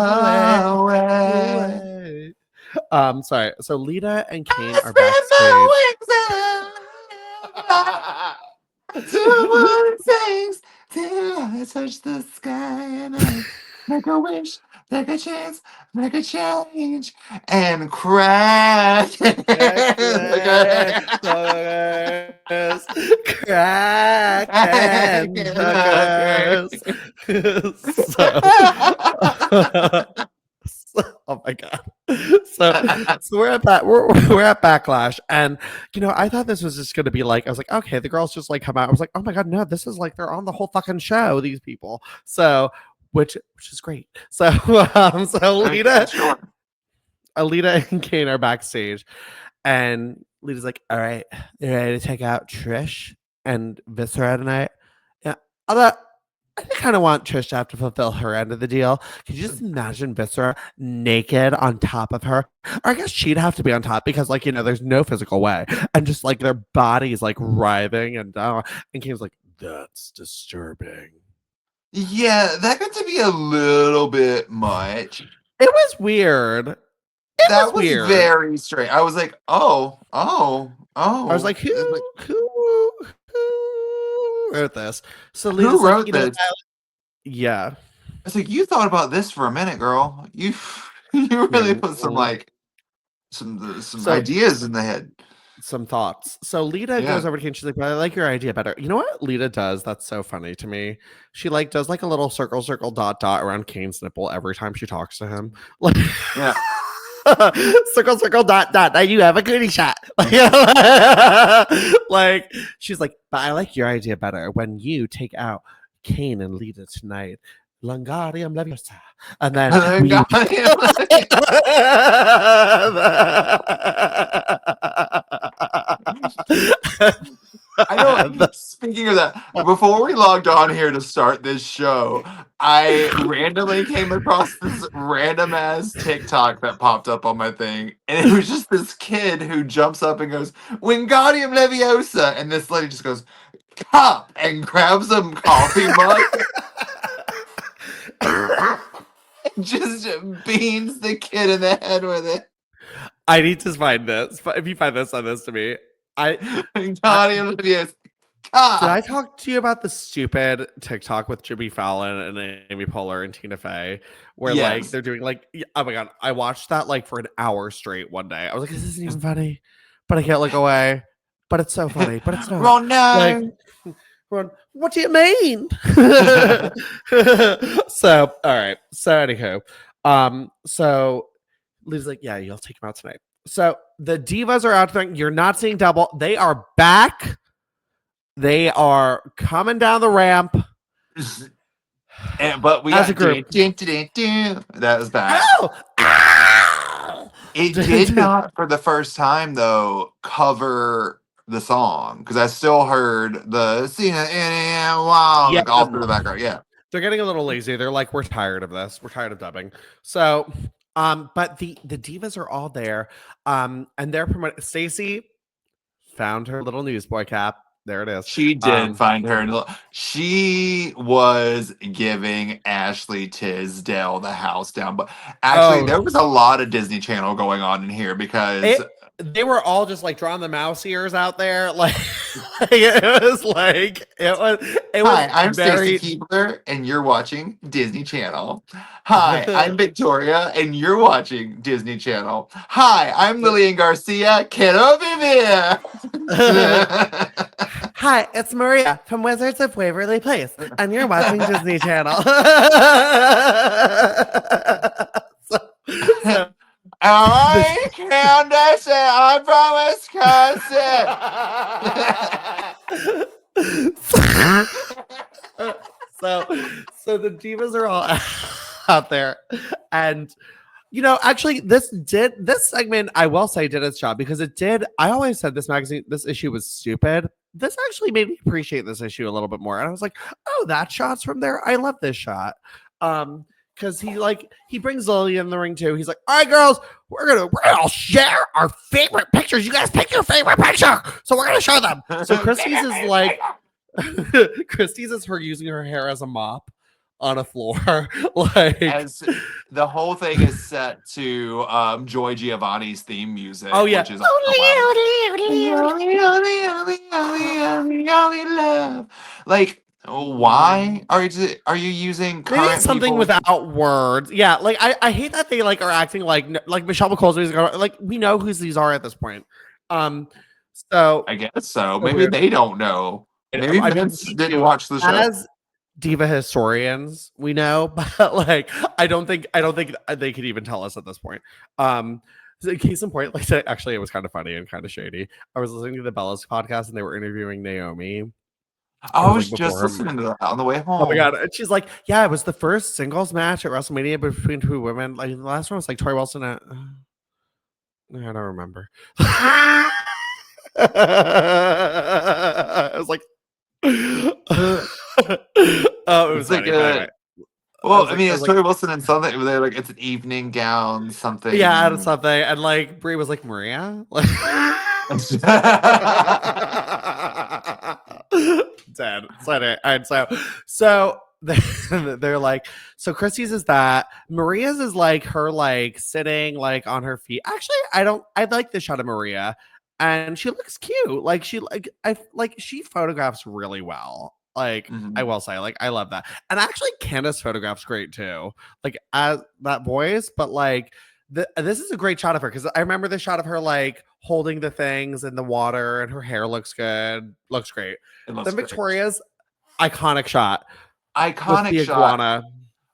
A: Sorry. So Lita and Kane are backstage.
B: Things till I touch the sky and I make a wish, take a chance, make a change, and crash.
A: Crack and oh my god. So we're at Backlash, and I thought this was just going to be like, I was like, okay, the girls just like come out. I was like, oh my god, no, this is like they're on the whole fucking show, these people. So which is great. So Lita and Kane are backstage, and Lita's like, all right, you ready to take out Trish? and Viscera tonight. Yeah, although I kind of want Trish to have to fulfill her end of the deal. Could you just imagine Viscera naked on top of her? Or I guess she'd have to be on top because, like, there's no physical way. And just like their bodies like writhing and Kim's like, that's disturbing.
B: Yeah, that got to be a little bit much.
A: It was weird.
B: That was weird. Very strange. I was like, oh. I
A: was like, who wrote this? So
B: who wrote this?
A: Yeah.
B: I was like, you thought about this for a minute, girl. You really put some some ideas in the head.
A: Some thoughts. So Lita goes over to Kane. She's like, well, I like your idea better. You know what Lita does? That's so funny to me. She like does like a little circle, dot around Kane's nipple every time she talks to him. Like,
B: yeah.
A: circle, dot. Now you have a goodie shot. Like she's like, but I like your idea better when you take out Kane and Lita tonight. Langarium Leviosa. And then
B: I know. Speaking of that, before we logged on here to start this show, I randomly came across this random ass TikTok that popped up on my thing, and it was just this kid who jumps up and goes, "Wingardium Leviosa," and this lady just goes, "Cup," and grabs some coffee mug. Just beans the kid in the head with it.
A: I need to find this. If you find this, send this to me. Did I talk to you about the stupid TikTok with Jimmy Fallon and Amy Poehler and Tina Fey, where like they're doing like, oh my god, I watched that like for an hour straight one day. I was like, this isn't even funny, but I can't look away. But it's so funny, but it's not.
B: Oh no.
A: Like, what do you mean? So, all right. So, anywho, so Liv's like, yeah, you'll take him out tonight. So the divas are out there. You're not seeing double. They are back. They are coming down the ramp.
B: But we got a group. That was bad. It did not, for the first time though, cover the song because I still heard the like all through the background. Yeah,
A: they're getting a little lazy. They're like, we're tired of this. We're tired of dubbing. So, but the divas are all there, and they're promoting. Stacy found her little newsboy cap. There it is.
B: She did find her. She was giving Ashley Tisdale the house down, but actually there was a lot of Disney Channel going on in here because
A: they were all just like drawing the mouse ears out there. Like, it was. Hi,
B: I'm Stacy Keibler, and you're watching Disney Channel. Hi, I'm Victoria, and you're watching Disney Channel. Hi, I'm Lilian Garcia. Get over here.
A: Hi, it's Maria from Wizards of Waverly Place, and you're watching Disney Channel.
B: I'm Candice, and I'm from
A: Wisconsin. So the divas are all out there, and actually, this segment, I will say, did its job because it did. I always said this issue was stupid. This actually made me appreciate this issue a little bit more. And I was like, oh, that shot's from there. I love this shot. Because he brings Lilian in the ring too. He's like, all right, girls, we're gonna all share our favorite pictures. You guys pick your favorite picture. So we're gonna show them. So Christy's is like Christy's is her using her hair as a mop on a floor.
B: As the whole thing is set to Joy Giovanni's theme music.
A: Oh yeah.
B: Which is like, why are you using current
A: something
B: people?
A: Without words? Yeah, like I hate that they are acting like Michelle McColl's music. Like we know who these are at this point. So
B: I guess so. Maybe they don't know. Maybe Vince didn't watch the show.
A: As diva historians, we know, but I don't think they could even tell us at this point. Case in point, actually, it was kind of funny and kind of shady. I was listening to the Bellas podcast and they were interviewing Naomi.
B: I was just listening to that on the way home.
A: Oh my god! And she's like, "Yeah, it was the first singles match at WrestleMania between two women. Like the last one was like Torrie Wilson at I don't remember." I was like, oh, it was
B: like
A: funny. But anyway,
B: well, I mean, it's Torrie Wilson and something. They're like, it's an evening gown, something.
A: Yeah, and something, and like Brie was like, Maria, like, dead. So they're like, so Christy's is that, Maria's is like her like sitting like on her feet. Actually, I like the shot of Maria, and she looks cute. Like she photographs really well. Like I will say, like I love that. And actually Candice photographs great too. Like as that voice, but like this is a great shot of her because I remember the shot of her like holding the things in the water and her hair looks good. Looks great. Then Victoria's iconic shot.
B: Iconic
A: with the
B: shot.
A: Iguana.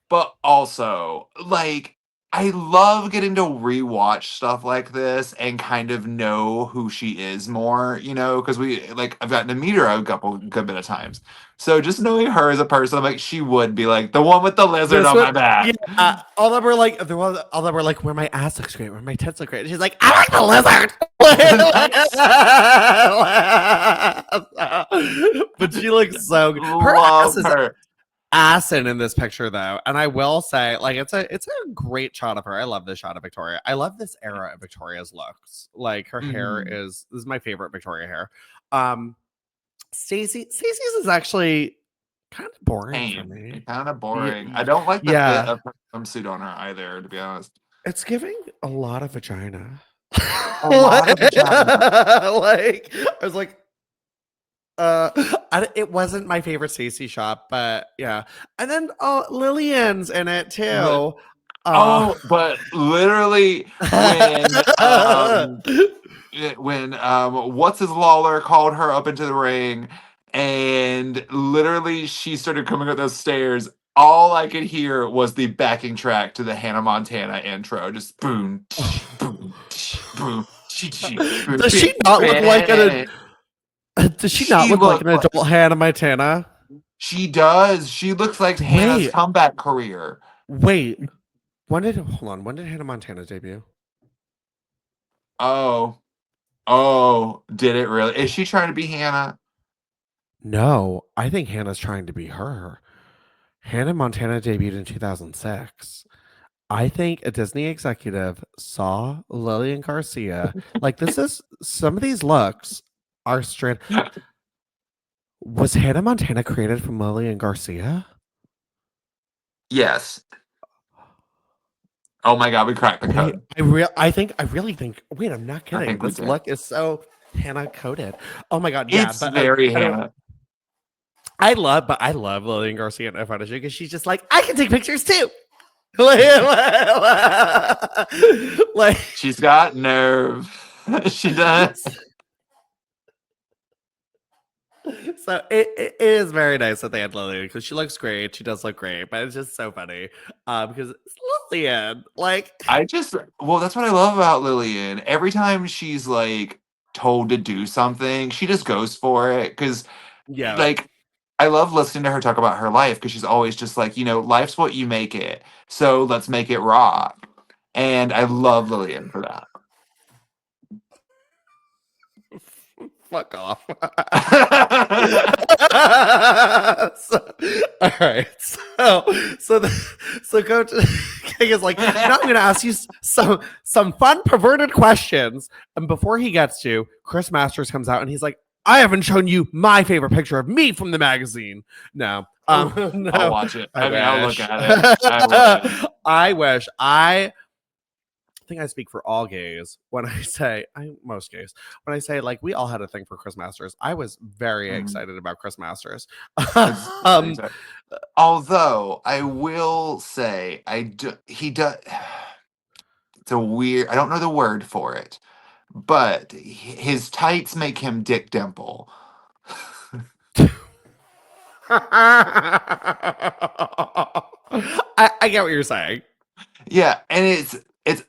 B: But also, like, I love getting to rewatch stuff like this and kind of know who she is more, you know, because I've gotten to meet her a good bit of times. So just knowing her as a person, I'm like, she would be like the one with the lizard on my back.
A: Yeah, all that were like, where my ass looks great, where my tits look great. And she's like, I like the lizard. But she looks so good. Her ass is assing in this picture though, and I will say, like, it's a great shot of her. I love this shot of Victoria. I love this era of Victoria's looks. Like her hair is my favorite Victoria hair. Stacy's is actually kind of boring for me.
B: Kind of boring. I don't like the fit of her swimsuit on her either, to be honest.
A: It's giving a lot of vagina.
B: A lot of vagina.
A: Like I was like, it wasn't my favorite Stacy shot, but yeah. And then Lilian's in it too.
B: But literally when what's his Lawler called her up into the ring, and literally she started coming up those stairs, all I could hear was the backing track to the Hannah Montana intro, just boom, boom, boom.
A: Does she not look like an? Does she not look like an adult Hannah Montana?
B: She does. She looks like Hannah's comeback career.
A: Wait, when did Hannah Montana debut?
B: Oh, did it really? Is she trying to be Hannah?
A: No, I think Hannah's trying to be her. Hannah Montana debuted in 2006. I think a Disney executive saw Lilian Garcia. Like, this is some of these looks are straight. Was Hannah Montana created from Lilian Garcia?
B: Yes. Oh my god, we cracked the code.
A: I really think. Wait, I'm not kidding. This look is so Hannah coded. Oh my god, yeah,
B: it's very Hannah.
A: I love Lilian Garcia in a photo shoot because she's just like, I can take pictures too. Like
B: she's got nerve. She does.
A: So it is very nice that they had Lilian because she looks great. She does look great, but it's just so funny because it's Lilian. Like
B: that's what I love about Lilian. Every time she's like told to do something, she just goes for it. Because like I love listening to her talk about her life because she's always just like, you know, life's what you make it. So let's make it rock. And I love Lilian for that.
A: Fuck off. All right. So Coach King is like, now I'm going to ask you some fun perverted questions. And before he gets to, Chris Masters comes out and he's like, I haven't shown you my favorite picture of me from the magazine. No. No.
B: I'll watch it. I'll look at it.
A: I wish. I think I speak for all gays when I say most gays when I say like we all had a thing for Chris Masters. I was very excited about Chris Masters.
B: Although I will say he does. It's a weird. I don't know the word for it, but his tights make him Dick Dimple.
A: I get what you're saying.
B: Yeah, and it's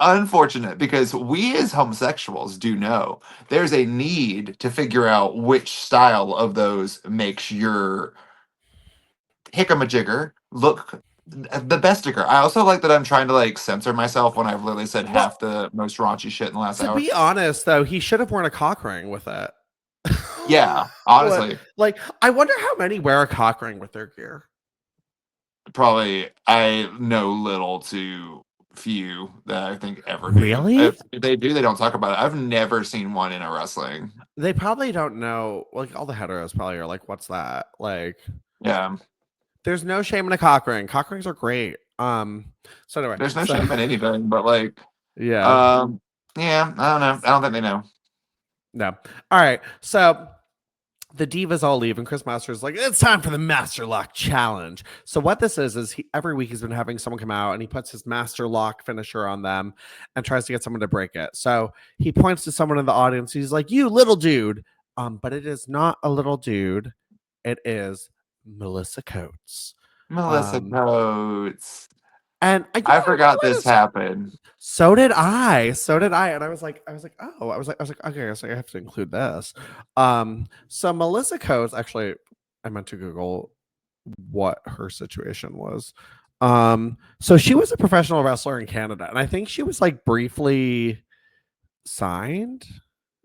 B: unfortunate because we as homosexuals do know there's a need to figure out which style of those makes your hickamajigger look the bestiger. I also like that I'm trying to like censor myself when I've literally said half the most raunchy shit in the last hour.
A: To be honest, though, he should have worn a cock ring with it.
B: Yeah, honestly.
A: Like, I wonder how many wear a cock ring with their gear.
B: Probably, I know little to few that I think ever do.
A: Really?
B: If they do, they don't talk about it. I've never seen one in a wrestling.
A: They probably don't know. Like, all the heteros probably are like, "What's that?" Like,
B: Yeah,
A: there's no shame in a cock ring. Cock rings are great. So anyway,
B: there's no shame in anything, but like,
A: yeah,
B: yeah, I don't know. I don't think they know.
A: no. All right, so the divas all leave, and Chris Masters is like, it's time for the Master Lock Challenge. So what this is every week he's been having someone come out and he puts his Master Lock finisher on them and tries to get someone to break it. So he points to someone in the audience. He's like, "You little dude," but it is not a little dude. It is Melissa Coates.
B: Melissa Coates.
A: And
B: I forgot this happened.
A: So did I. And I was like, okay, I have to include this. So Melissa Coates, actually, I meant to Google what her situation was. So she was a professional wrestler in Canada, and I think she was like briefly signed,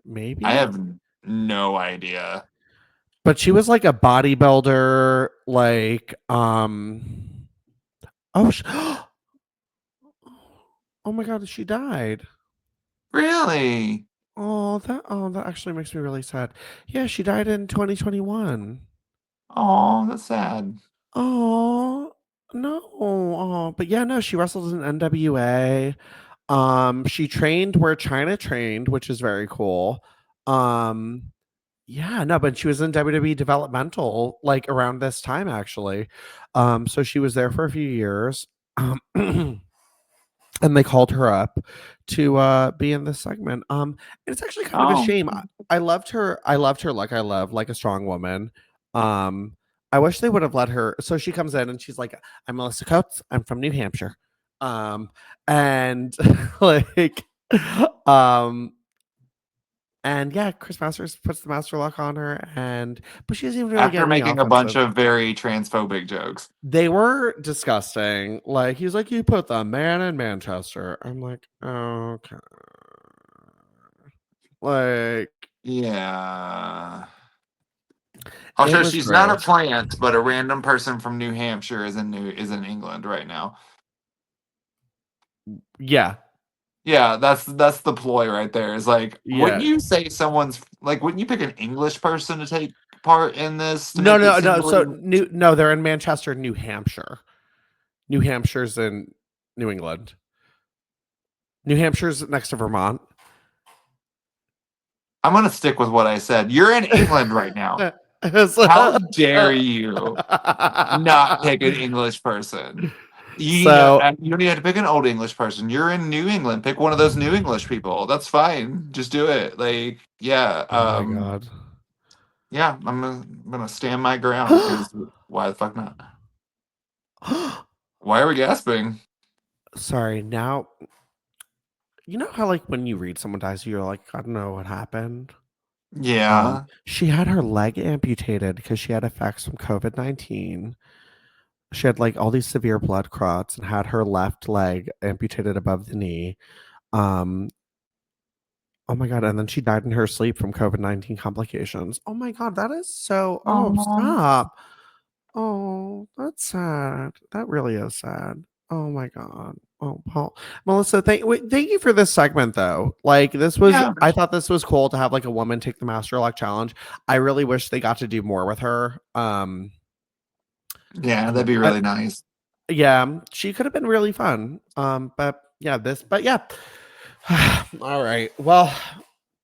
A: maybe.
B: I have no idea.
A: But she was like a bodybuilder, like oh oh my god, she died.
B: Really?
A: Oh, that actually makes me really sad. Yeah, she died in 2021.
B: Oh, that's sad.
A: Oh, no. Oh, but yeah, no, she wrestled in NWA. She trained where China trained, which is very cool. Yeah, no, but she was in WWE developmental like around this time actually. So she was there for a few years. And they called her up to be in this segment. And it's actually kind of a shame. I loved her. I love like a strong woman. I wish they would have let her. So she comes in and she's like, "I'm Melissa Coates. I'm from New Hampshire." And like, and yeah, Chris Masters puts the master lock on her, but she doesn't even really
B: after making a bunch of very transphobic jokes.
A: They were disgusting. Like, he's like, "You put the man in Manchester." I'm like, okay. Like,
B: yeah. Also, she's
A: great.
B: not a plant, but a random person from New Hampshire is in England right now.
A: Yeah.
B: Yeah, that's the ploy right there. Is like,
A: Yeah.
B: wouldn't you say someone's like, wouldn't you pick an English person to take part in this?
A: No. So they're in Manchester, New Hampshire. New Hampshire's in New England. New Hampshire's next to Vermont.
B: I'm gonna stick with what I said. You're in England right now. How dare you not pick an English person? You don't even have to pick an old English person. You're in New England. Pick one of those New English people. That's fine. Just do it. Like, yeah.
A: Oh my god.
B: Yeah, I'm gonna stand my ground because why the fuck not? Why are we gasping?
A: Sorry. Now, you know how like when you read someone dies, you're like, I don't know what happened.
B: Yeah.
A: She had her leg amputated because she had effects from COVID-19. She had like all these severe blood clots and had her left leg amputated above the knee. Oh my god! And then she died in her sleep from COVID-19 complications. Oh my god, that is so. Oh, stop! Oh, that's sad. That really is sad. Oh my god. Oh, Paul, Melissa, thank you for this segment though. Like this was, I thought this was cool to have like a woman take the Master Lock Challenge. I really wish they got to do more with her.
B: Yeah, that'd be really nice.
A: Yeah, she could have been really fun. But yeah. All right. Well,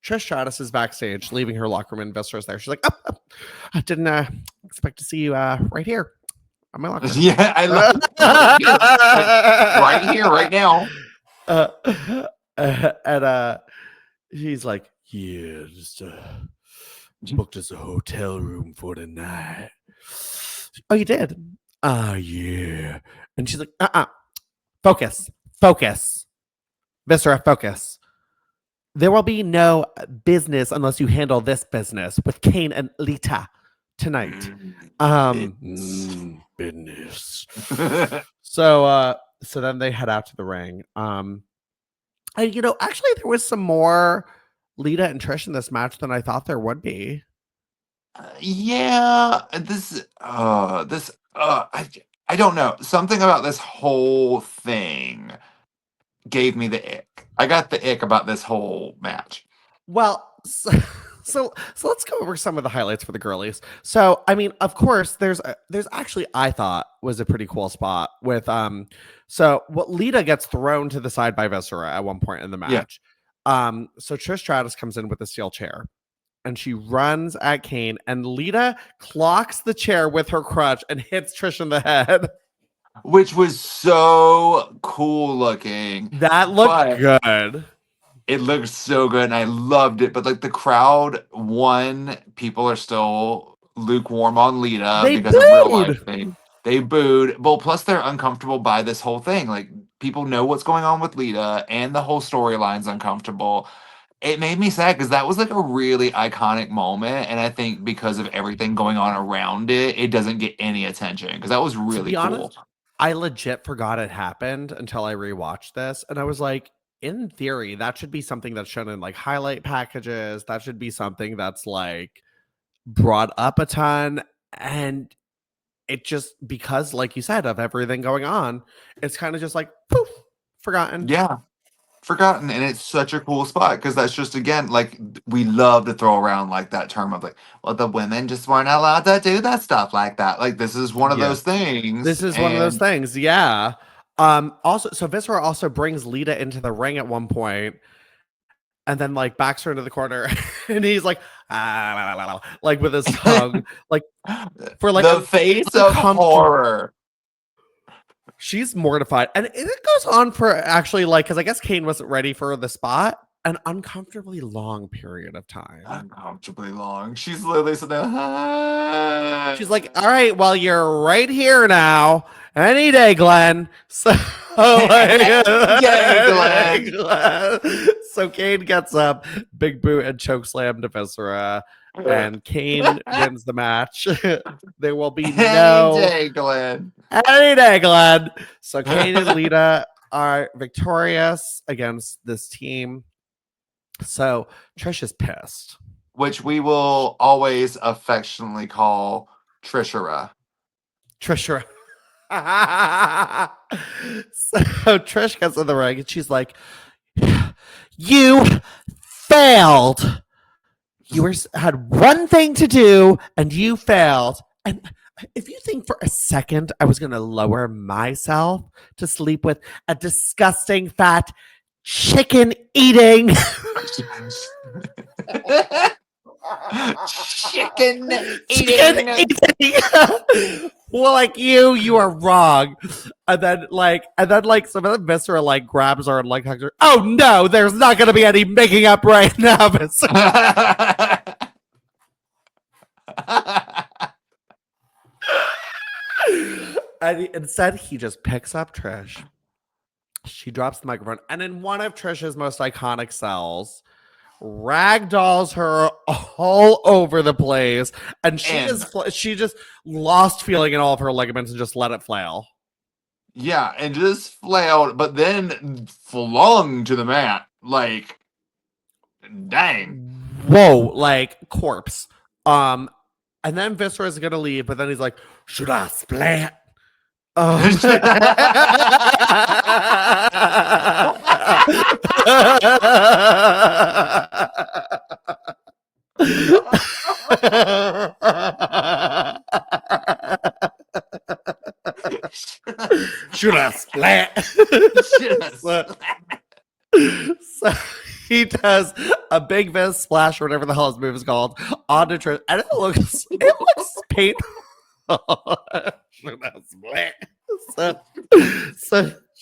A: Trish Stratus is backstage, leaving her locker room, and Viscera's there. She's like, "Oh, I didn't expect to see you right here on my locker room."
B: Yeah, I love right here, right now.
A: And he's like, "Yeah, just booked us a hotel room for the night." "Oh, you did?" "Oh, yeah." And she's like, focus, Viscera, focus. There will be no business unless you handle this business with Kane and Lita tonight. Business. So then they head out to the ring. And actually there was some more Lita and Trish in this match than I thought there would be.
B: Yeah, I don't know. Something about this whole thing gave me the ick. I got the ick about this whole match.
A: Well, so let's go over some of the highlights for the girlies. So, I mean, of course, there's actually I thought was a pretty cool spot with so what Lita gets thrown to the side by Viscera at one point in the
B: Yeah.
A: match. So Trish Stratus comes in with a steel chair and she runs at Kane and Lita clocks the chair with her crutch and hits Trish in the head.
B: Which was so cool looking.
A: That looked
B: But
A: good.
B: it looked so good and I loved it. But like the crowd, one, people are still lukewarm on Lita
A: They
B: because of real life
A: booed.
B: thing. They booed. Well, plus they're uncomfortable by this whole thing. Like people know what's going on with Lita and the whole storyline's uncomfortable. It made me sad because that was like a really iconic moment. And I think because of everything going on around it, it doesn't get any attention because that was
A: To
B: really
A: be
B: cool.
A: honest, I legit forgot it happened until I rewatched this, and I was like, in theory, that should be something that's shown in like highlight packages. That should be something that's like brought up a ton. And it just, because, like you said, of everything going on, it's kind of just like poof, forgotten.
B: Yeah. Forgotten, and it's such a cool spot because that's just again like we love to throw around like that term of like, well, the women just weren't allowed to do that stuff like that. Like this is one of
A: Yeah.
B: those things,
A: This is one of those
B: and
A: things. Yeah. Also, so Viscera also brings Lita into the ring at one point and then like backs her into the corner and he's like like with his tongue like for like
B: the
A: an
B: face of
A: uncomfortable.
B: horror.
A: She's mortified and it goes on for actually like because I guess Kane wasn't ready for the spot an uncomfortably long period of time.
B: Uncomfortably long. She's literally sitting there. "Ah."
A: She's like, all right, well, you're right here now any day, Glenn. So like,
B: Yay, Glenn.
A: so Kane gets up, big boot and choke slam to Viscera, and Kane wins the match. There will be
B: Any day, Glenn.
A: any day, Glenn. So Kane and Lita are victorious against this team. So Trish is pissed.
B: Which we will always affectionately call Trishera.
A: Trisha. So Trish gets in the ring and she's like, you failed. You had one thing to do and you failed. And if you think for a second I was going to lower myself to sleep with a disgusting fat chicken eating
B: Chicken eating.
A: well, like you are wrong. And then some of the Viscera like grabs her and like hugs her. Oh no, there's not gonna be any making up right now, and instead he just picks up Trish. She drops the microphone, and in one of Trish's most iconic sells, ragdolls her all over the place, and she just lost feeling in all of her ligaments and just let it flail.
B: Yeah, and just flailed, but then flung to the mat. Like, dang.
A: Whoa, like corpse. And then Viscera is gonna leave, but then he's like, should I splat? Should I splat? So he does a big Viz splash or whatever the hell his move is called onto Trish, and it looks painful. So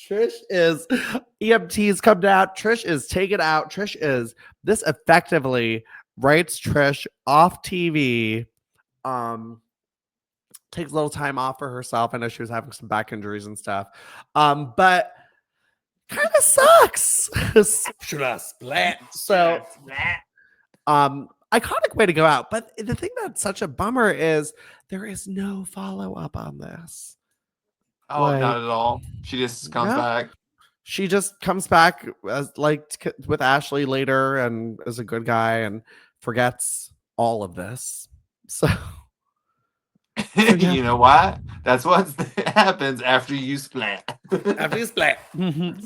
A: Trish is EMTs come down. Trish is taken out. This effectively writes Trish off TV. Takes a little time off for herself. I know she was having some back injuries and stuff. But kind of sucks. Should I splat? So iconic way to go out. But the thing that's such a bummer is there is no follow-up on this.
B: Oh, like, not at all. She just comes back.
A: She just comes back as like with Ashley later and is a good guy and forgets all of this. So yeah.
B: You know what? That's what happens after you splat.
A: After you splat.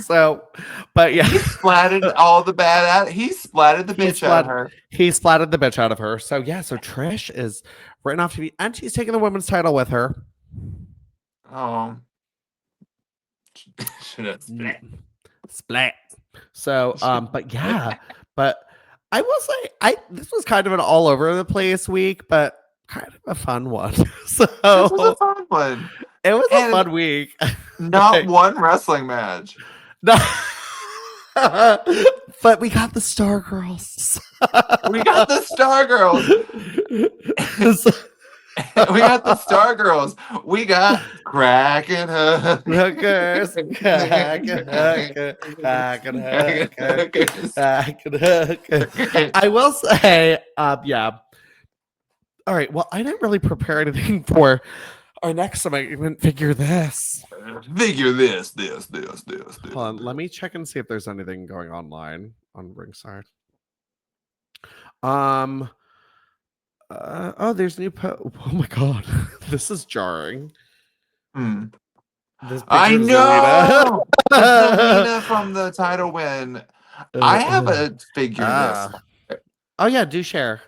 A: So, but yeah.
B: He splatted all the bad out. He splatted the bitch out of her.
A: He splatted the bitch out of her. So yeah, so Trish is written off TV and she's taking the women's title with her.
B: Oh. Should have
A: splat. So but yeah, but I will say this was kind of an all over the place week, but kind of a fun one. So
B: this was a fun one.
A: It was a fun week.
B: Not one wrestling match.
A: No. But we got the Star Girls.
B: We got the Star Girls. We got the Star Girls. We got cracking hookers.
A: I will say, yeah. All right. Well, I didn't really prepare anything for our next segment. Figure this.
B: Hold
A: on. Let me check and see if there's anything going online on Ringside. Oh, there's new. Oh my god, this is jarring.
B: I know. Melina from the title win. I have a figure this.
A: Oh yeah, do share.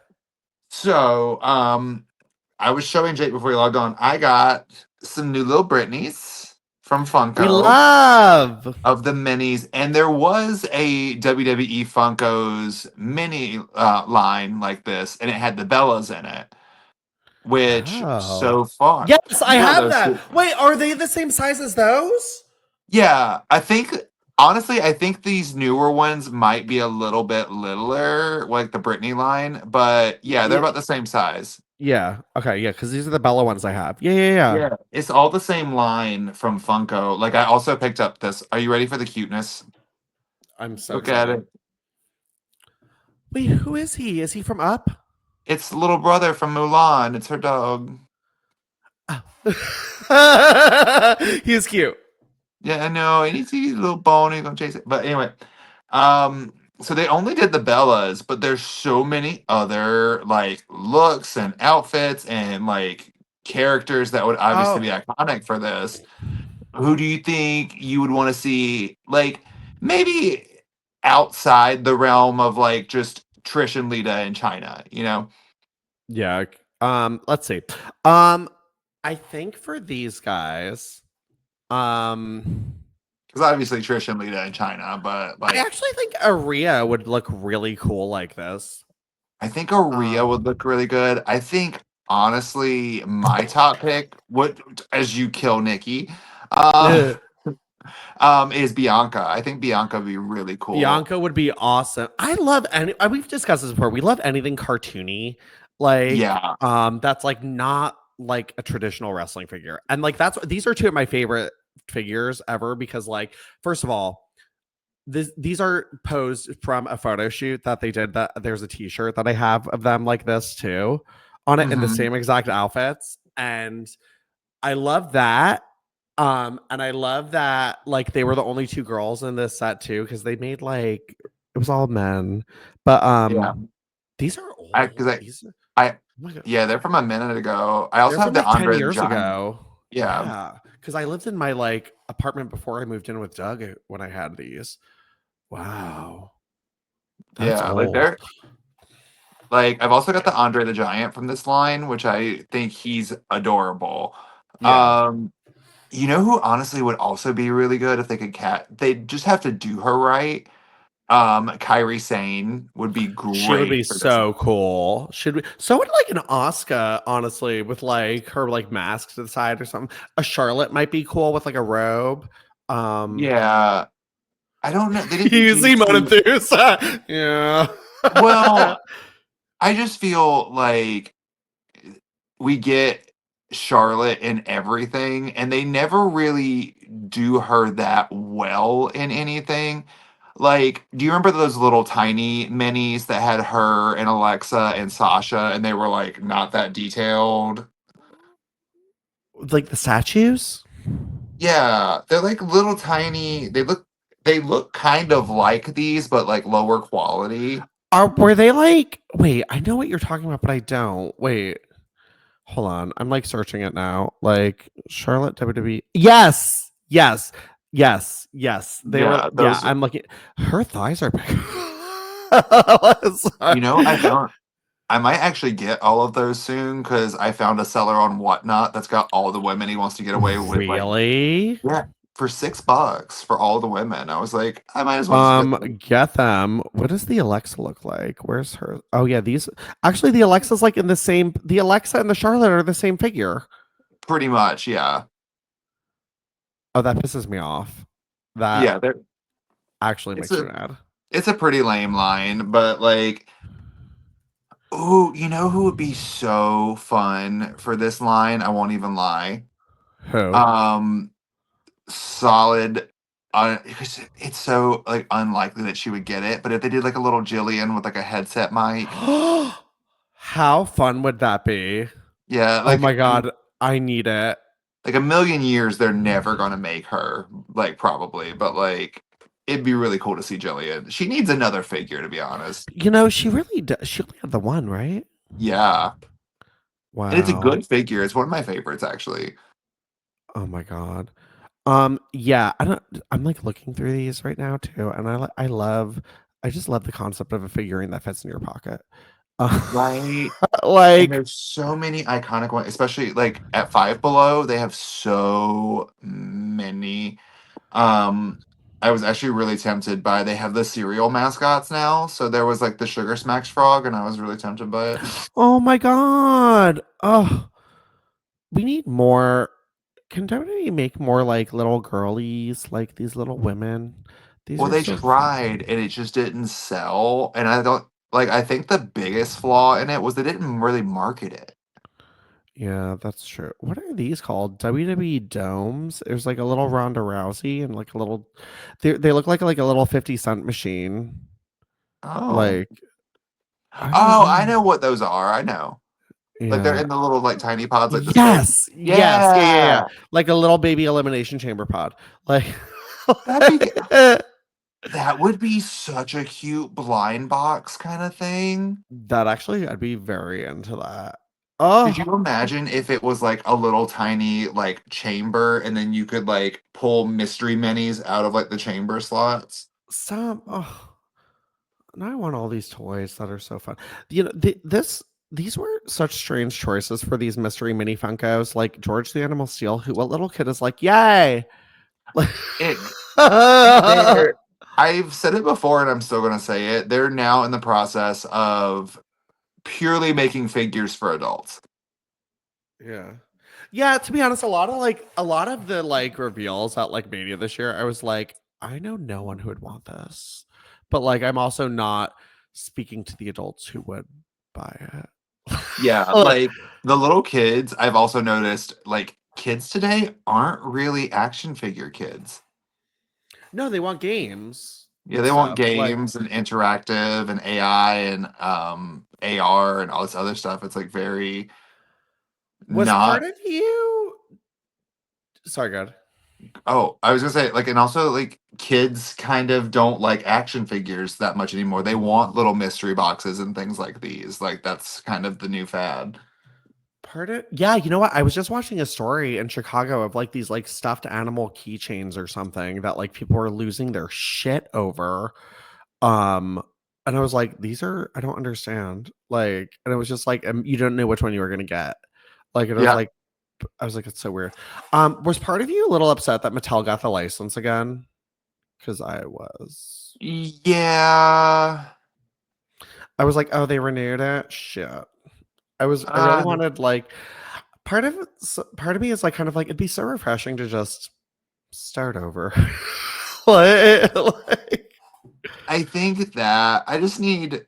B: So, I was showing Jake before he logged on. I got some new little Britneys from Funko.
A: We love
B: of the minis, and there was a WWE Funko's mini line like this, and it had the Bellas in it. Which so far,
A: yes, I have that. Wait, are they the same size as those?
B: Yeah, I think. Honestly, I think these newer ones might be a little bit littler, like the Britney line, but yeah, they're about the same size.
A: Yeah. Okay. Yeah, because these are the Bella ones I have. Yeah.
B: It's all the same line from Funko. Like I also picked up this. Are you ready for the cuteness?
A: I'm so
B: Look at it.
A: Wait, who is he? Is he from Up?
B: It's the little brother from Mulan. It's her dog.
A: Oh. He's cute.
B: Yeah, I know. And he's a little bone. He's gonna chase it. But anyway, so they only did the Bellas, but there's so many other like looks and outfits and like characters that would obviously be iconic for this. Who do you think you would want to see? Like maybe outside the realm of like just Trish and Lita in China, you know?
A: Yeah. Let's see. I think for these guys.
B: Because obviously Trish and Lita in China, but like
A: I actually think Aria would look really cool like this.
B: I think Aria would look really good. I think honestly, my top pick would, as you kill Nikki, is Bianca. I think Bianca would be really cool.
A: Bianca would be awesome. I love we've discussed this before. We love anything cartoony, like that's like not like a traditional wrestling figure, and like these are two of my favorite figures ever because like first of all these are posed from a photo shoot that they did. That there's a t-shirt that I have of them like this too on it in the same exact outfits, and I love that. And I love that like they were the only two girls in this set too because they made like it was all men, but these are old.
B: They're from a minute ago. I also have the
A: like
B: Andre
A: 10 years
B: Giant.
A: ago.
B: Yeah.
A: Because I lived in my like apartment before I moved in with Doug when I had these. Wow.
B: That's old. Like I've also got the Andre the Giant from this line, which I think he's adorable. Yeah. You know who honestly would also be really good if they could they just have to do her right. Kairi Sane would be great.
A: She would be so cool. So would like an Asuka, honestly, with like her like mask to the side or something. A Charlotte might be cool with like a robe.
B: Yeah. I don't know. They didn't
A: easy monotheus. Yeah.
B: Well, I just feel like we get Charlotte in everything, and they never really do her that well in anything. Like, do you remember those little tiny minis that had her and Alexa and Sasha, and they were like not that detailed?
A: Like the statues?
B: Yeah, they're like little tiny. They look kind of like these, but like lower quality.
A: Were they like? Wait, I know what you're talking about, but I don't. Wait. Hold on. I'm like searching it now. Like Charlotte WWE. Yes. Yes. Yes. Yes. They were
B: Yeah,
A: yeah,
B: those.
A: I'm looking. Her thighs are big.
B: You know, I
A: Sorry.
B: found I might actually get all of those soon because I found a seller on Whatnot that's got all the women he wants to get away with. Like,
A: Really?
B: yeah, for $6 for all the women. I was like, I might as well just get them.
A: Get them. What does the Alexa look like? Where's her? Oh yeah, these actually the Alexa's like in the same. The Alexa and the Charlotte are the same figure.
B: Pretty much, yeah,
A: Oh, that pisses me off. That
B: yeah. They're
A: actually
B: it's
A: makes
B: a
A: me mad.
B: it's a pretty lame line, but like, oh, you know who would be so fun for this line? I won't even lie.
A: Who?
B: Um, solid. Because it's so like unlikely that she would get it, but if they did like a little Jillian with like a headset mic,
A: How fun would that be?
B: yeah,
A: Oh my god, I need it.
B: like a million years, they're never gonna make her like probably, but like it'd be really cool to see Jillian. She needs another figure, to be honest.
A: You know, she really does. She only had the one, right?
B: Yeah, and it's a
A: Wow.
B: good figure. It's one of my favorites, actually.
A: Oh my god. Yeah, I don't. I'm like looking through these right now too, and I love. I just love the concept of a figurine that fits in your pocket.
B: Right. And
A: Like,
B: there's so many iconic ones, especially like at Five Below. They have so many. Um, I was actually really tempted by they have the cereal mascots now. So there was like the Sugar Smacks frog, and I was really tempted by it.
A: oh my god. Oh, we need more. Can WWE make more like little girlies, like these little women? These
B: Well,
A: are
B: they
A: so fun.
B: tried and it just didn't sell. And I don't like I think the biggest flaw in it was they didn't really market it.
A: Yeah, that's true. What are these called? WWE domes. There's like a little Ronda Rousey and like a little. They look like a little 50 cent machine.
B: Oh.
A: Like I don't
B: Oh, I
A: know.
B: know what those are. I know. Like they're
A: Yeah.
B: in the little like tiny pods like the spin.
A: Yes. Yes. Yeah. Yeah. Yeah.
B: Yeah.
A: Like a little baby elimination chamber pod. Like.
B: That'd be that would be such a cute blind box kind of thing.
A: That actually, I'd be very into that.
B: Could
A: Oh,
B: you imagine if it was like a little tiny like chamber and then you could like pull mystery minis out of like the chamber slots?
A: some. Oh, now I want all these toys that are so fun. You know, these were such strange choices for these mystery mini Funkos, like George the Animal Steel. Who, what little kid is like, yay? Like,
B: It they're I've said it before and I'm still gonna say it. They're now in the process of purely making figures for adults.
A: yeah. Yeah, to be honest, a lot of the like reveals at like Mania this year, I was like, I know no one who would want this. But like I'm also not speaking to the adults who would buy it.
B: Yeah,
A: Like,
B: like the little kids, I've also noticed like kids today aren't really action figure kids.
A: no, they want games
B: Yeah,
A: and
B: they want
A: stuff. Like,
B: games and interactive and AI and AR and all this other stuff. It's like very
A: was part
B: not.
A: of you sorry, God.
B: Oh, I was gonna say like, and also like kids kind of don't like action figures that much anymore. They want little mystery boxes and things like these. Like that's kind of the new fad.
A: Part of yeah, you know what? I was just watching a story in Chicago of like these like stuffed animal keychains or something that like people were losing their shit over. Um, and I was like, these are I don't understand. Like, and it was just like you don't know which one you were gonna get. Like, and
B: Yeah.
A: I was like, it's so weird. Was part of you a little upset that Mattel got the license again? Because I was.
B: Yeah.
A: I was like, oh, they renewed it. Shit. I really
B: Uh,
A: wanted like part of me is like kind of like it'd be so refreshing to just start over. Like,
B: I think that I just need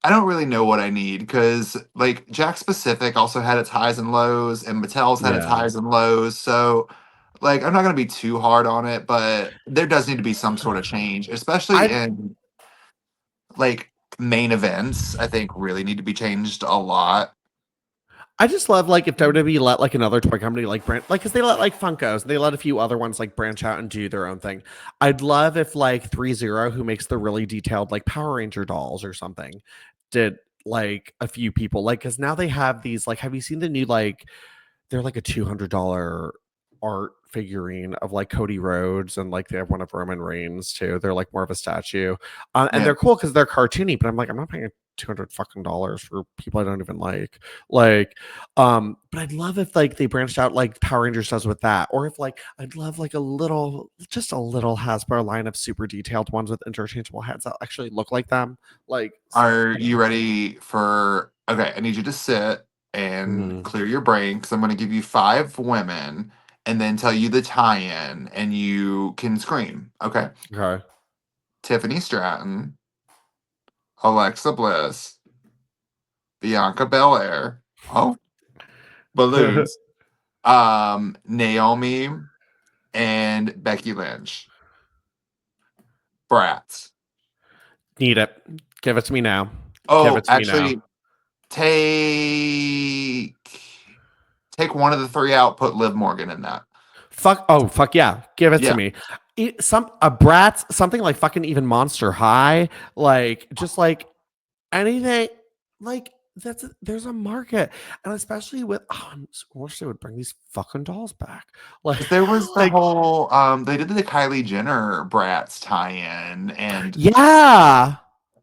B: I don't really know what I need because like Jack Specific also had its highs and lows, and Mattel's had its
A: yeah.
B: highs and lows. So like I'm not gonna be too hard on it, but there does need to be some sort of change, especially
A: I
B: in like main events. I think really need to be changed a lot.
A: I just love like if WWE let like another toy company like brand like because they let like Funkos, they let a few other ones like branch out and do their own thing. I'd love if like 30 who makes the really detailed like Power Ranger dolls or something did like a few people, like, because now they have these, like, have you seen the new, like, they're like a $200 art figurine of like Cody Rhodes, and like they have one of Roman Reigns too. They're like more of a statue, and they're cool because they're cartoony. But I'm like, I'm not paying $200 for people I don't even like. But I'd love if like they branched out like Power Rangers does with that, or if like I'd love like just a little Hasbro line of super detailed ones with interchangeable heads that actually look like them. Like,
B: are you ready for? Okay, I need you to sit and clear your brain because I'm going to give you 5 women and then tell you the tie-in, and you can scream. Okay.
A: Okay.
B: Tiffany Stratton, Alexa Bliss, Bianca Belair. Oh, balloons. Naomi and Becky Lynch. Brats.
A: Need it. Give it to me now.
B: Oh, actually, take one of the 3 out. Put Liv Morgan in that.
A: Fuck yeah. Give it to me. A Bratz, something like fucking even Monster High, like just like anything, like there's a market, and especially with I wish they would bring these fucking dolls back. Like
B: there was the whole they did the Kylie Jenner Bratz tie-in, and
A: yeah.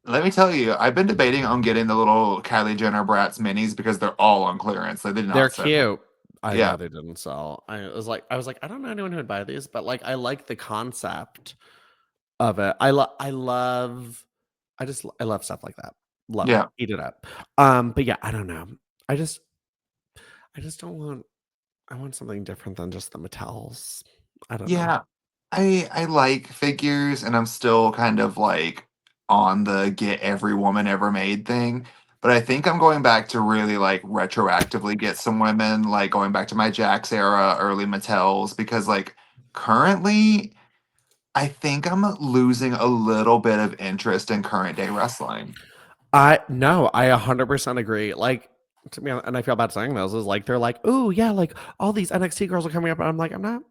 B: Let me tell you, I've been debating on getting the little Kylie Jenner Bratz minis because they're all on clearance. They did not.
A: They're cute. I know they didn't sell. I was like, I don't know anyone who would buy these, but like, I like the concept of it. I love stuff like that. Love it. Eat it up. But yeah, I don't know. I just don't want. I want something different than just the Mattels. I don't know.
B: Yeah, I like figures, and I'm still kind of like on the get every woman ever made thing. But I think I'm going back to really like retroactively get some women, like going back to my Jax era, early Mattels, because like currently, I think I'm losing a little bit of interest in current day wrestling.
A: I 100% agree. Like, to me, and I feel bad saying this, is like they're like, oh yeah, like all these NXT girls are coming up, and I'm like, I'm not.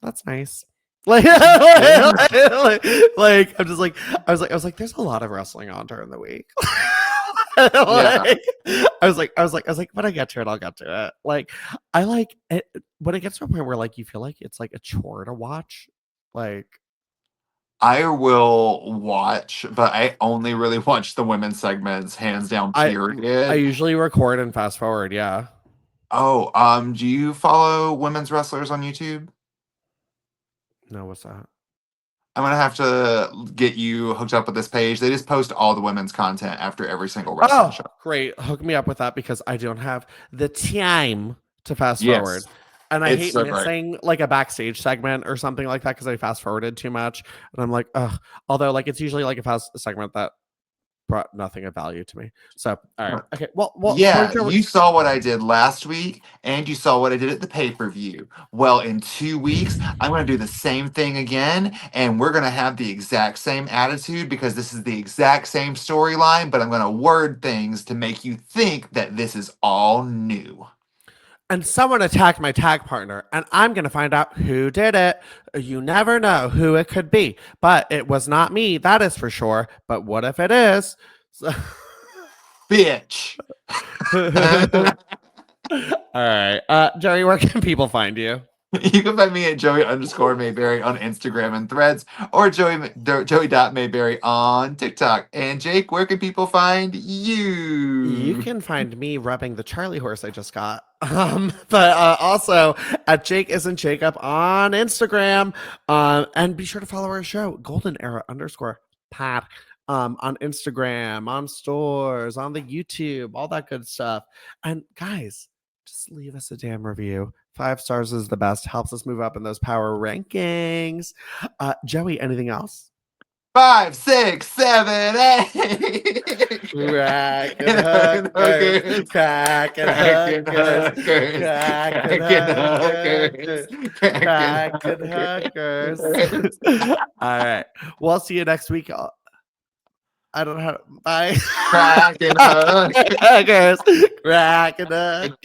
A: That's nice. Like, like I'm just like I was like, there's a lot of wrestling on during the week. I was like, when I get to it, I'll get to it. Like, I like it when it gets to a point where like you feel like it's like a chore to watch. Like,
B: I will watch, but I only really watch the women's segments, hands down, period.
A: I usually record and fast forward, yeah.
B: Oh, do you follow women's wrestlers on YouTube?
A: No, what's that?
B: I'm gonna have to get you hooked up with this page. They just post all the women's content after every single wrestling show.
A: Great. Hook me up with that because I don't have the time to fast forward. And I hate missing like a backstage segment or something like that because I fast forwarded too much. And I'm like, ugh. Although like it's usually like a fast segment that brought nothing of value to me. So all right. Okay. Well
B: yeah, you saw what I did last week and you saw what I did at the pay-per-view. Well, in 2 weeks, I'm gonna do the same thing again, and we're gonna have the exact same attitude because this is the exact same storyline, but I'm gonna word things to make you think that this is all new.
A: And someone attacked my tag partner, and I'm going to find out who did it. You never know who it could be, but it was not me. That is for sure. But what if it is? So...
B: Bitch.
A: All right. Joey, where can people find you?
B: You can find me at Joey_Mayberry on Instagram and Threads, or Joey.Mayberry on TikTok. And Jake, where can people find you?
A: You can find me rubbing the Charlie horse I just got. But also at Jake Isn't Jacob on Instagram. And be sure to follow our show, Golden Era _pod. On Instagram, on stores, on the YouTube, all that good stuff. And guys, just leave us a damn review. 5 stars is the best. Helps us move up in those power rankings. Joey, anything else?
B: 5, 6, 7, 8.
A: Cracking hookers. Cracking hookers. Cracking hookers. All right. We'll see you next week. I don't know how to. Bye.
B: Cracking hookers.
A: Cracking hookers.